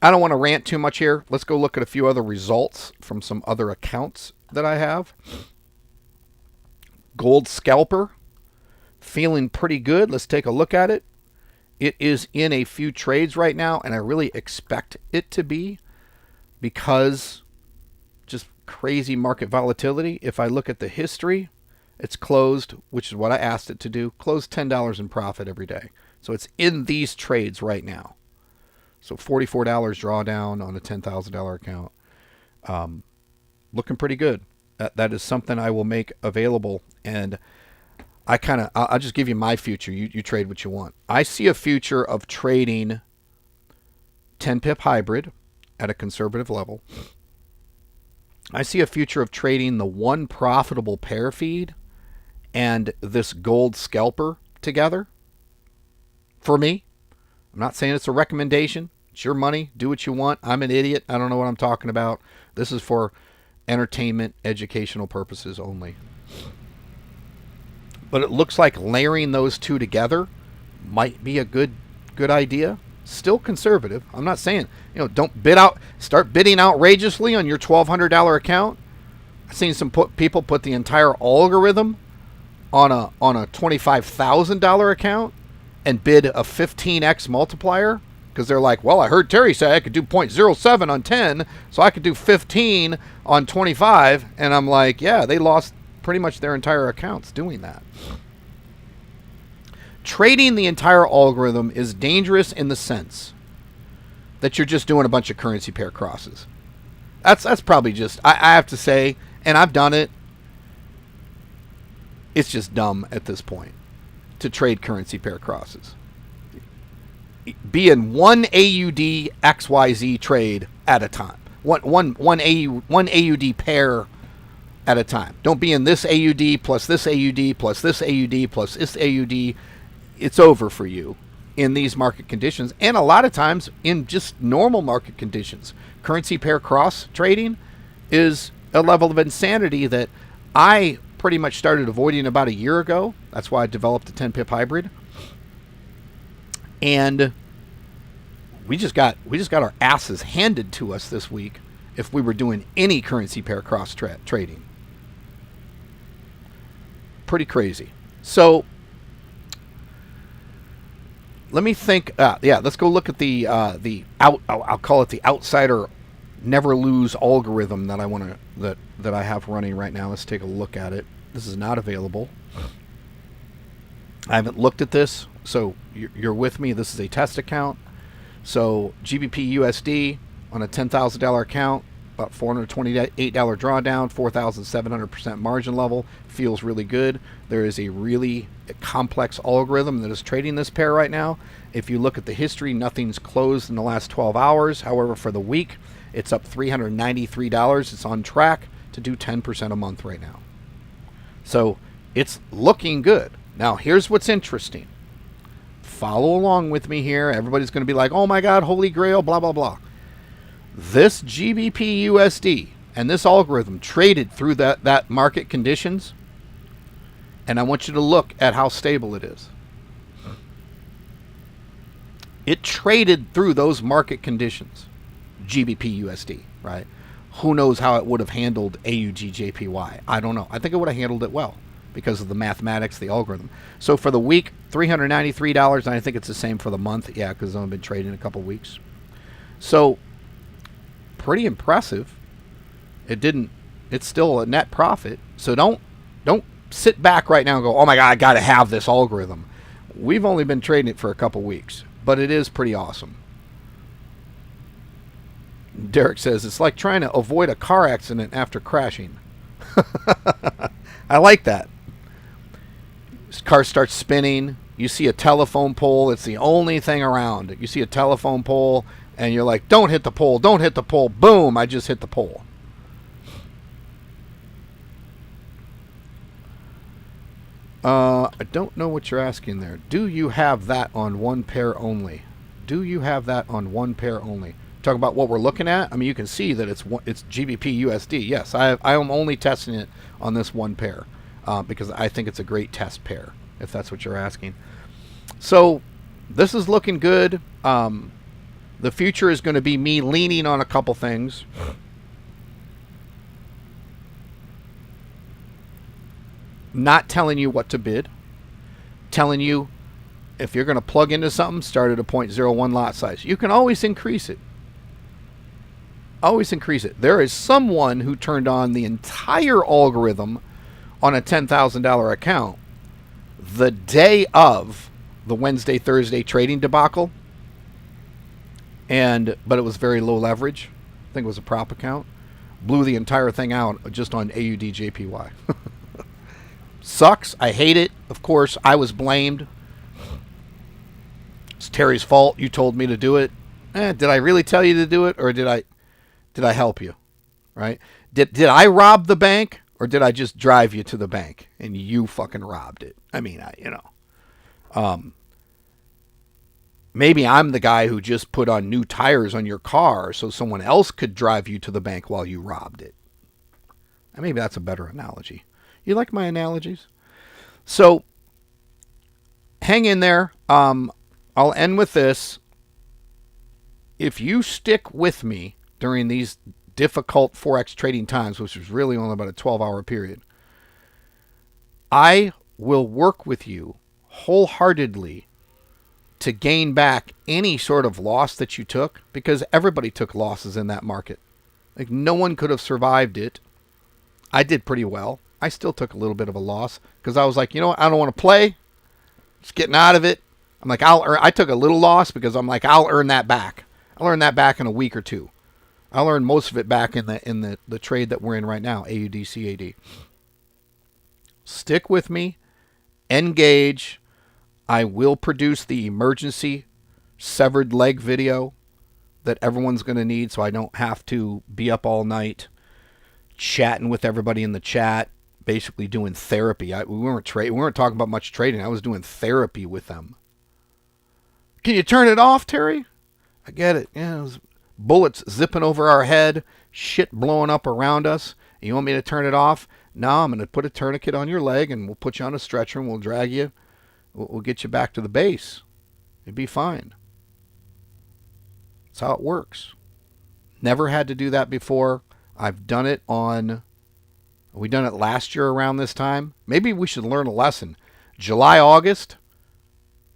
I don't want to rant too much here. Let's go look at a few other results from some other accounts that I have. Gold Scalper. Feeling pretty good. Let's take a look at it. It is in a few trades right now, and I really expect it to be because just crazy market volatility. If I look at the history, it's closed, which is what I asked it to do, closed $10 in profit every day. So it's in these trades right now. So $44 drawdown on a $10,000 account. Looking pretty good. That is something I will make available. And I'll just give you my future. You trade what you want. I see a future of trading 10 pip hybrid at a conservative level. I see a future of trading the one profitable pair feed and this gold scalper together. For me, I'm not saying it's a recommendation. It's your money. Do what you want. I'm an idiot. I don't know what I'm talking about. This is for entertainment, educational purposes only. But it looks like layering those two together might be a good idea. Still conservative. I'm not saying, don't start bidding outrageously on your $1,200 account. I've seen some people put the entire algorithm on a $25,000 account and bid a 15x multiplier because they're like, well, I heard Terry say I could do 0.07 on 10, so I could do 15 on 25. And I'm like, yeah, they lost pretty much their entire accounts doing that. Trading the entire algorithm is dangerous in the sense that you're just doing a bunch of currency pair crosses. That's probably just, I have to say, and I've done it, it's just dumb at this point to trade currency pair crosses. Be in one AUD XYZ trade at a time. One AUD pair at a time. Don't be in this AUD plus this AUD plus this AUD plus this AUD. It's over for you in these market conditions, and a lot of times in just normal market conditions. Currency pair cross trading is a level of insanity that I pretty much started avoiding about a year ago. That's why I developed a 10 pip hybrid. And we just got our asses handed to us this week if we were doing any currency pair cross trading. Pretty crazy. So let me think. Let's go look at I'll call it the outsider never lose algorithm that I want to that I have running right now. Let's take a look at it. This is not available. I haven't looked at this, so you're with me. This is a test account. So GBP USD on a $10,000 account, about $428 drawdown, 4,700% margin level. Feels really good. There is a really complex algorithm that is trading this pair right now. If you look at the history, nothing's closed in the last 12 hours. However, for the week, it's up $393. It's on track to do 10% a month right now. So it's looking good. Now, here's what's interesting. Follow along with me here. Everybody's going to be like, oh my God, holy grail, blah, blah, blah. This GBP USD and this algorithm traded through that market conditions. And I want you to look at how stable it is. It traded through those market conditions. GBP USD, right? Who knows how it would have handled AUD JPY? I don't know. I think it would have handled it well because of the mathematics, the algorithm. So for the week, $393, and I think it's the same for the month. Yeah, because it's only been trading a couple weeks. So pretty impressive. It's still a net profit. So don't sit back right now and go, oh my God, I got to have this algorithm. We've only been trading it for a couple weeks, but it is pretty awesome. Derek says, it's like trying to avoid a car accident after crashing. I like that. This car starts spinning. You see a telephone pole. It's the only thing around. You see a telephone pole, and you're like, don't hit the pole. Don't hit the pole. Boom, I just hit the pole. I don't know what you're asking there. Do you have that on one pair only? Do you have that on one pair only? Talk about what we're looking at. I mean, you can see that it's GBP USD. Yes, I am only testing it on this one pair because I think it's a great test pair, if that's what you're asking. So this is looking good. The future is going to be me leaning on a couple things. Not telling you what to bid. Telling you if you're going to plug into something, start at a 0.01 lot size. You can always increase it. Always increase it. There is someone who turned on the entire algorithm on a $10,000 account the day of the Wednesday, Thursday trading debacle. But it was very low leverage. I think it was a prop account. Blew the entire thing out just on AUD JPY. Sucks. I hate it. Of course, I was blamed. It's Terry's fault. You told me to do it. Did I really tell you to do it, or did I help you? Right? Did I rob the bank, or did I just drive you to the bank and you fucking robbed it? I mean, maybe I'm the guy who just put on new tires on your car so someone else could drive you to the bank while you robbed it. Maybe that's a better analogy. You like my analogies? So hang in there. I'll end with this. If you stick with me during these difficult Forex trading times, which is really only about a 12-hour period, I will work with you wholeheartedly to gain back any sort of loss that you took, because everybody took losses in that market. Like, no one could have survived it. I did pretty well. I still took a little bit of a loss because I was like, you know what? I don't want to play. Just getting out of it. I'm like, I took a little loss because I'm like, I'll earn that back. I'll earn that back in a week or two. I'll earn most of it back in the trade that we're in right now, AUD CAD. Stick with me. Engage. I will produce the emergency severed leg video that everyone's going to need, so I don't have to be up all night chatting with everybody in the chat, basically doing therapy. We weren't talking about much trading. I was doing therapy with them. Can you turn it off, Terry? I get it. Yeah, it was bullets zipping over our head, shit blowing up around us. You want me to turn it off? No, I'm going to put a tourniquet on your leg, and we'll put you on a stretcher, and we'll drag you. We'll get you back to the base. You'll be fine. That's how it works. Never had to do that before. I've done it we done it last year around this time. Maybe we should learn a lesson. July, August,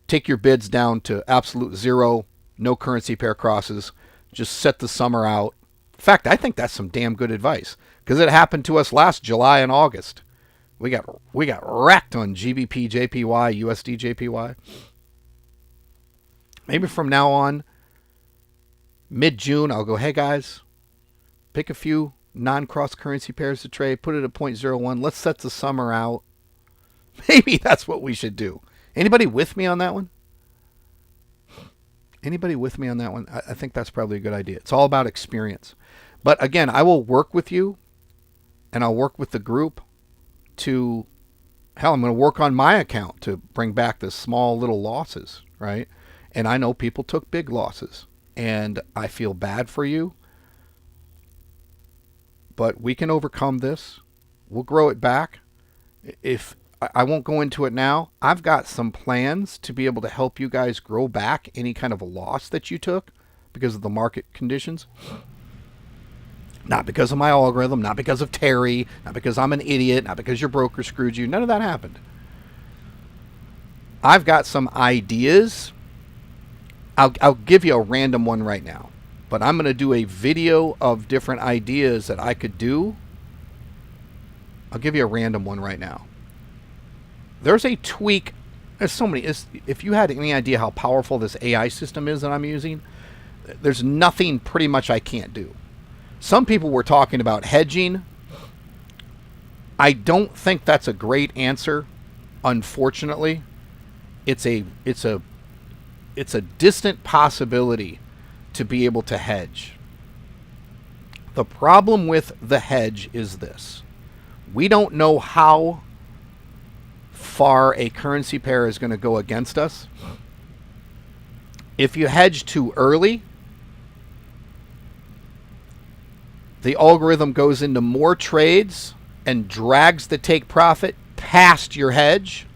take your bids down to absolute zero, no currency pair crosses. Just set the summer out. In fact, I think that's some damn good advice, because it happened to us last July and August. We got wrecked on GBP JPY, USD JPY. Maybe from now on, mid-June, I'll go, hey guys, pick a few non-cross currency pairs to trade, put it at 0.01. Let's set the summer out. Maybe that's what we should do. Anybody with me on that one? Anybody with me on that one? I think that's probably a good idea. It's all about experience. But again, I will work with you and I'll work with the group to, hell, I'm going to work on my account to bring back the small little losses, right? And I know people took big losses, and I feel bad for you, but we can overcome this. We'll grow it back. If I won't go into it now, I've got some plans to be able to help you guys grow back any kind of a loss that you took because of the market conditions. Not because of my algorithm, not because of Terry, not because I'm an idiot, not because your broker screwed you. None of that happened. I've got some ideas. I'll give you a random one right now, but I'm going to do a video of different ideas that I could do. I'll give you a random one right now. There's a tweak. There's so many. If you had any idea how powerful this AI system is that I'm using, there's nothing pretty much I can't do. Some people were talking about hedging. I don't think that's a great answer, unfortunately. It's a distant possibility to be able to hedge. The problem with the hedge is this. We don't know how far a currency pair is going to go against us. If you hedge too early, the algorithm goes into more trades and drags the take profit past your hedge.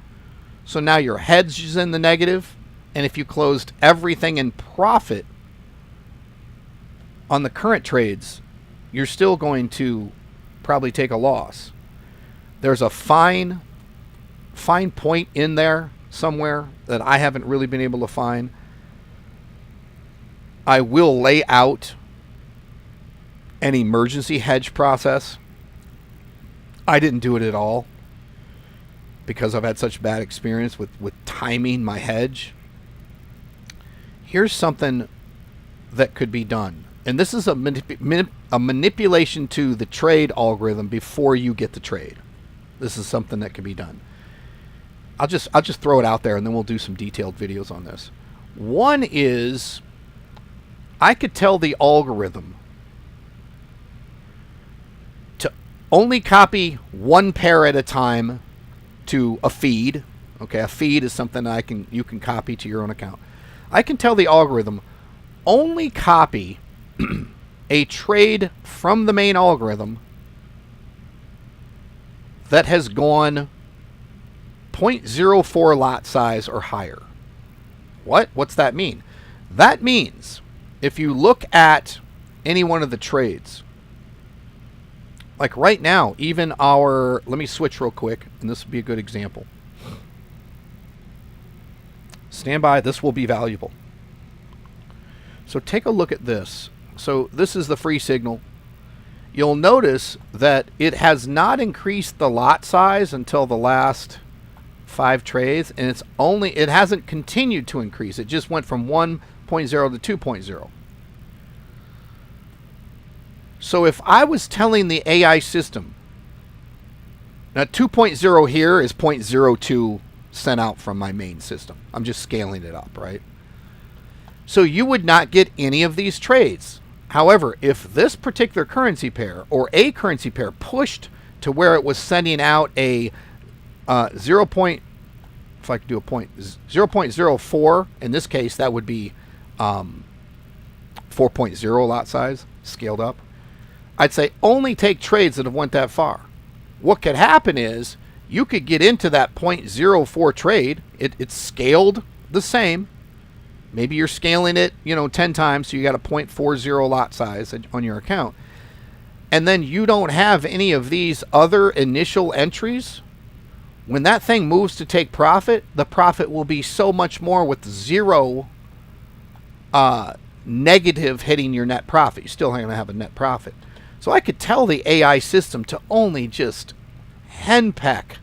So now your hedge is in the negative. And if you closed everything in profit on the current trades, you're still going to probably take a loss. There's a fine point in there somewhere that I haven't really been able to find. I will lay out an emergency hedge process. I didn't do it at all because I've had such bad experience with timing my hedge. Here's something that could be done. And this is a manipulation to the trade algorithm before you get the trade. This is something that can be done. I'll just throw it out there, and then we'll do some detailed videos on this. One is, I could tell the algorithm to only copy one pair at a time to a feed. Okay, a feed is something you can copy to your own account. I can tell the algorithm only copy a trade from the main algorithm that has gone 0.04 lot size or higher. What's that mean? That means if you look at any one of the trades, like right now, even let me switch real quick, and this would be a good example. Stand by, this will be valuable. So take a look at this. So this is the free signal. You'll notice that it has not increased the lot size until the last 5 trades, and it hasn't continued to increase. It just went from 1.0 to 2.0. So if I was telling the AI system, now 2.0 here is 0.02 sent out from my main system. I'm just scaling it up, right? So you would not get any of these trades. However, if this particular currency pair or a currency pair pushed to where it was sending out a 0.04, in this case that would be 4.0 lot size scaled up, I'd say only take trades that have went that far. What could happen is you could get into that 0.04 trade. It's scaled the same. Maybe you're scaling it, 10 times, so you got a 0.40 lot size on your account. And then you don't have any of these other initial entries. When that thing moves to take profit, the profit will be so much more with 0 negative hitting your net profit. You're still going to have a net profit. So I could tell the AI system to only just henpeck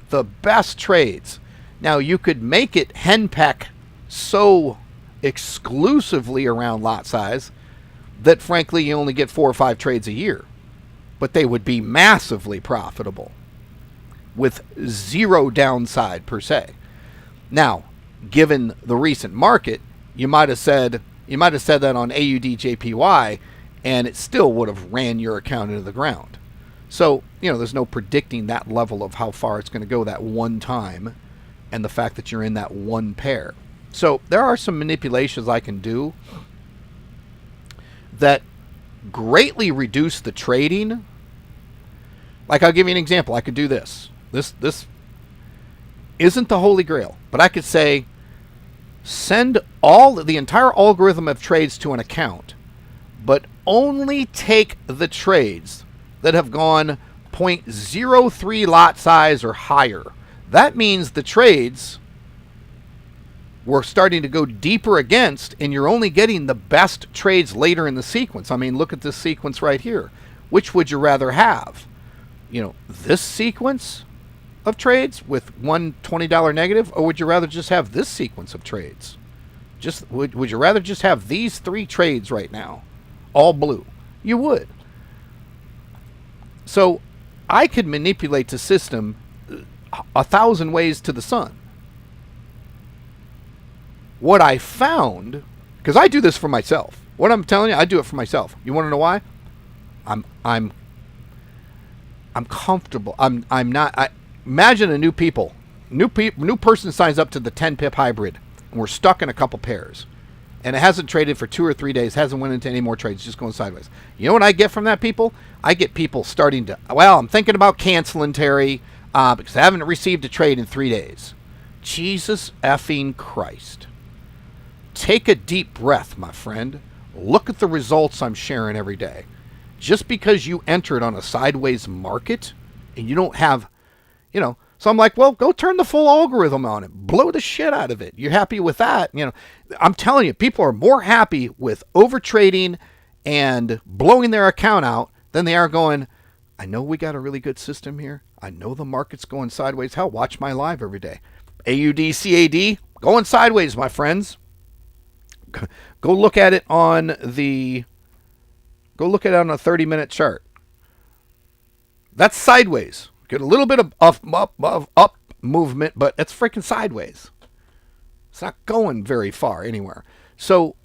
the best trades. Now you could make it henpeck so exclusively around lot size that frankly you only get 4 or 5 trades a year, but they would be massively profitable with 0 downside per se. Now, given the recent market, you might have said that on AUD JPY, and it still would have ran your account into the ground. So, there's no predicting that level of how far it's going to go that one time and the fact that you're in that one pair. So there are some manipulations I can do that greatly reduce the trading. Like, I'll give you an example. I could do this. This isn't the Holy Grail, but I could say, send the entire algorithm of trades to an account, but only take the trades that have gone 0.03 lot size or higher. That means the trades we're starting to go deeper against, and you're only getting the best trades later in the sequence. I mean, look at this sequence right here. Which would you rather have? This sequence of trades with one $20 negative, or would you rather just have this sequence of trades? Would you rather just have these 3 trades right now, all blue? You would. So I could manipulate the system 1,000 ways to the sun. What I found, because I do this for myself. What I'm telling you, I do it for myself. You want to know why? I'm comfortable. I'm not. Imagine a new person signs up to the 10 pip hybrid, and we're stuck in a couple pairs, and it hasn't traded for 2 or 3 days, hasn't went into any more trades, just going sideways. You know what I get from that, people? I get people starting to, I'm thinking about canceling, Terry, because I haven't received a trade in 3 days. Jesus effing Christ. Take a deep breath, my friend. Look at the results I'm sharing every day. Just because you entered on a sideways market and you don't have, so I'm like, well, go turn the full algorithm on it. Blow the shit out of it. You're happy with that? I'm telling you, people are more happy with overtrading and blowing their account out than they are going, I know we got a really good system here. I know the market's going sideways. Hell, watch my live every day. AUD, CAD, going sideways, my friends. Go look at it on a 30-minute chart. That's sideways. Get a little bit of up movement, but it's freaking sideways. It's not going very far anywhere. So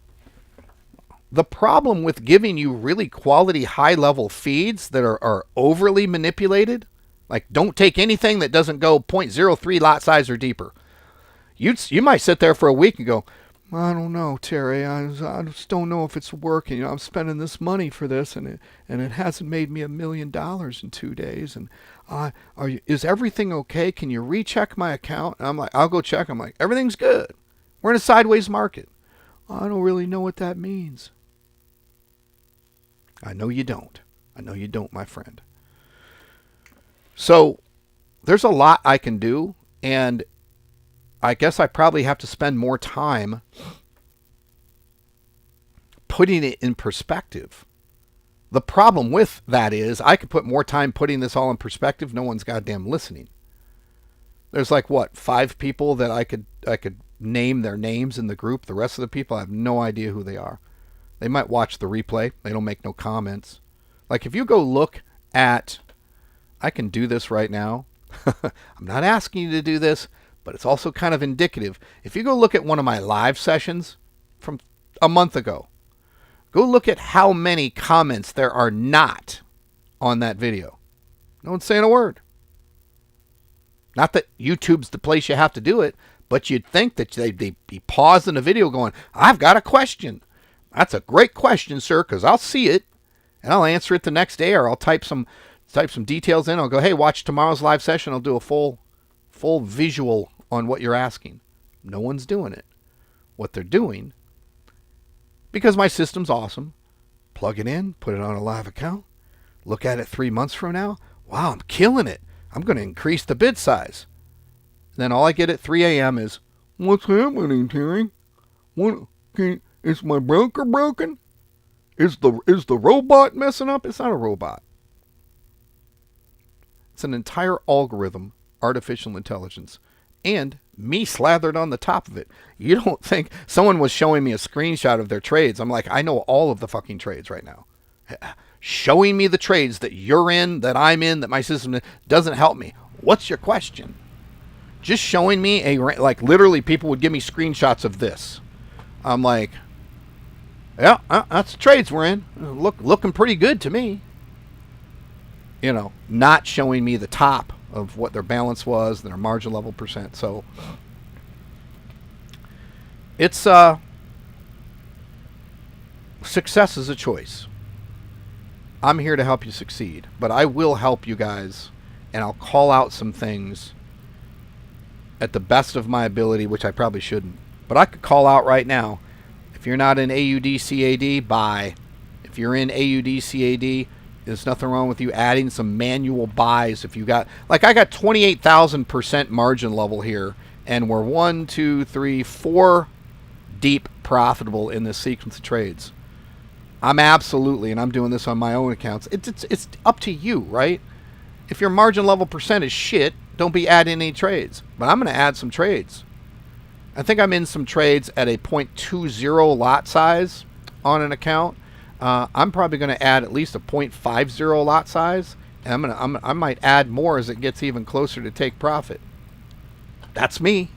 the problem with giving you really quality high-level feeds that are overly manipulated, like don't take anything that doesn't go 0.03 lot size or deeper. You might sit there for a week and go, I don't know, Terry. I just don't know if it's working. I'm spending this money for this, and it hasn't made me $1 million in 2 days. And is everything okay? Can you recheck my account? And I'm like, I'll go check. I'm like, everything's good. We're in a sideways market. I don't really know what that means. I know you don't. I know you don't, my friend. So there's a lot I can do, and I guess I probably have to spend more time putting it in perspective. The problem with that is I could put more time putting this all in perspective. No one's goddamn listening. There's like, 5 people that I could name their names in the group. The rest of the people, I have no idea who they are. They might watch the replay. They don't make no comments. Like, if you go look at, I can do this right now. I'm not asking you to do this, but it's also kind of indicative. If you go look at one of my live sessions from a month ago, go look at how many comments there are not on that video. No one's saying a word. Not that YouTube's the place you have to do it, but you'd think that they'd be pausing the video going, I've got a question. That's a great question, sir, because I'll see it, and I'll answer it the next day, or I'll type some details in. I'll go, hey, watch tomorrow's live session. I'll do a full visual on what you're asking. No one's doing it. What they're doing, because my system's awesome, plug it in, put it on a live account, look at it 3 months from now. Wow, I'm killing it. I'm going to increase the bid size. And then all I get at 3 a.m. is, what's happening, Terry? Is my broker broken? Is the robot messing up? It's not a robot. It's an entire algorithm, artificial intelligence, and me slathered on the top of it. You don't think someone was showing me a screenshot of their trades? I'm like, I know all of the fucking trades right now. Showing me the trades that you're in, that I'm in, that my system doesn't help me. What's your question? Just showing me like literally people would give me screenshots of this. I'm like, yeah, that's the trades we're in. Looking pretty good to me. not showing me the top of what their balance was and their margin level percent. So it's success is a choice. I'm here to help you succeed, but I will help you guys, and I'll call out some things at the best of my ability, which I probably shouldn't. But I could call out right now, if you're not in AUD/CAD, buy. If you're in AUD/CAD, there's nothing wrong with you adding some manual buys. If you got, like I got 28,000% margin level here, and we're 1, 2, 3, 4 deep profitable in this sequence of trades. I'm absolutely, and I'm doing this on my own accounts, it's up to you, right? If your margin level percent is shit, don't be adding any trades. But I'm going to add some trades. I think I'm in some trades at a 0.20 lot size on an account. I'm probably going to add at least a 0.50 lot size, and I might add more as it gets even closer to take profit. That's me.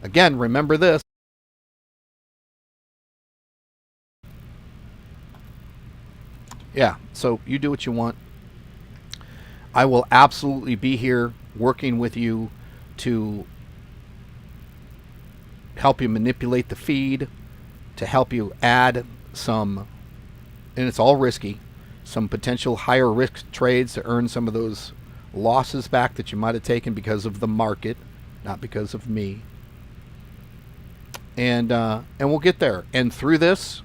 Again, remember this. Yeah, so you do what you want. I will absolutely be here working with you to help you manipulate the feed, to help you add some, and it's all risky, some potential higher risk trades to earn some of those losses back that you might have taken because of the market, not because of me. And we'll get there. And through this,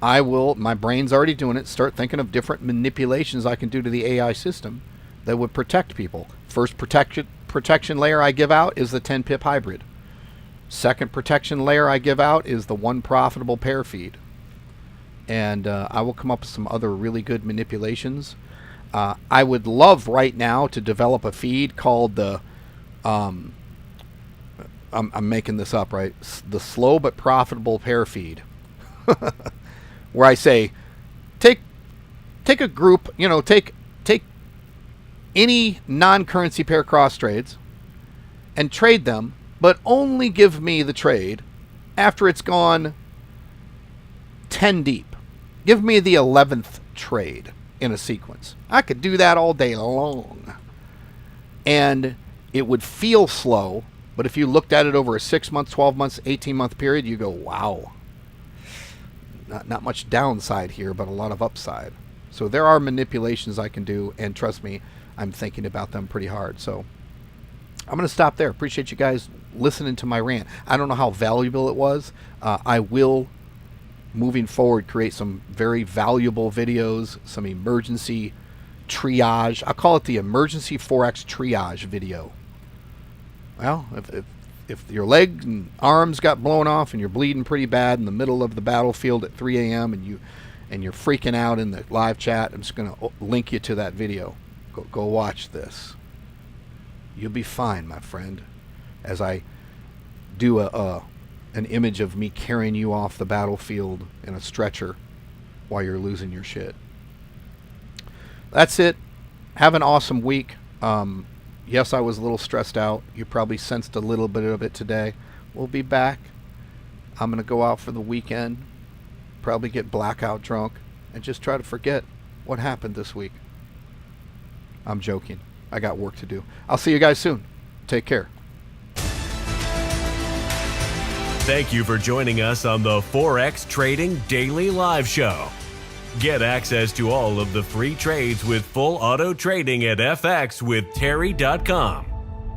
I will, my brain's already doing it, start thinking of different manipulations I can do to the AI system that would protect people. First protection layer I give out is the 10 pip hybrid. Second protection layer I give out is the 1 profitable pair feed. And I will come up with some other really good manipulations. I would love right now to develop a feed called the, I'm making this up, right? The slow but profitable pair feed. Where I say, take a group, take any non-currency pair cross trades and trade them, but only give me the trade after it's gone 10 deep. Give me the 11th trade in a sequence. I could do that all day long. And it would feel slow, but if you looked at it over a 6 month, 12 months, 18-month period, you go, wow. Not much downside here, but a lot of upside. So there are manipulations I can do, and trust me, I'm thinking about them pretty hard. So I'm going to stop there. Appreciate you guys listening to my rant. I don't know how valuable it was. I will, moving forward, create some very valuable videos, some emergency triage. I'll call it the emergency Forex triage video. Well, if your legs and arms got blown off and you're bleeding pretty bad in the middle of the battlefield at 3 a.m. and you're freaking out in the live chat, I'm just going to link you to that video. Go watch this. You'll be fine, my friend. As I do an image of me carrying you off the battlefield in a stretcher while you're losing your shit. That's it. Have an awesome week. Yes, I was a little stressed out. You probably sensed a little bit of it today. We'll be back. I'm going to go out for the weekend, probably get blackout drunk, and just try to forget what happened this week. I'm joking. I got work to do. I'll see you guys soon. Take care. Thank you for joining us on the Forex Trading Daily Live Show. Get access to all of the free trades with full auto trading at fxwithterry.com.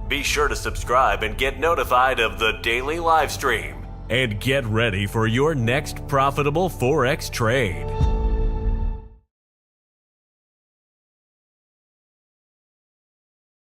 Be sure to subscribe and get notified of the daily live stream. And get ready for your next profitable Forex trade.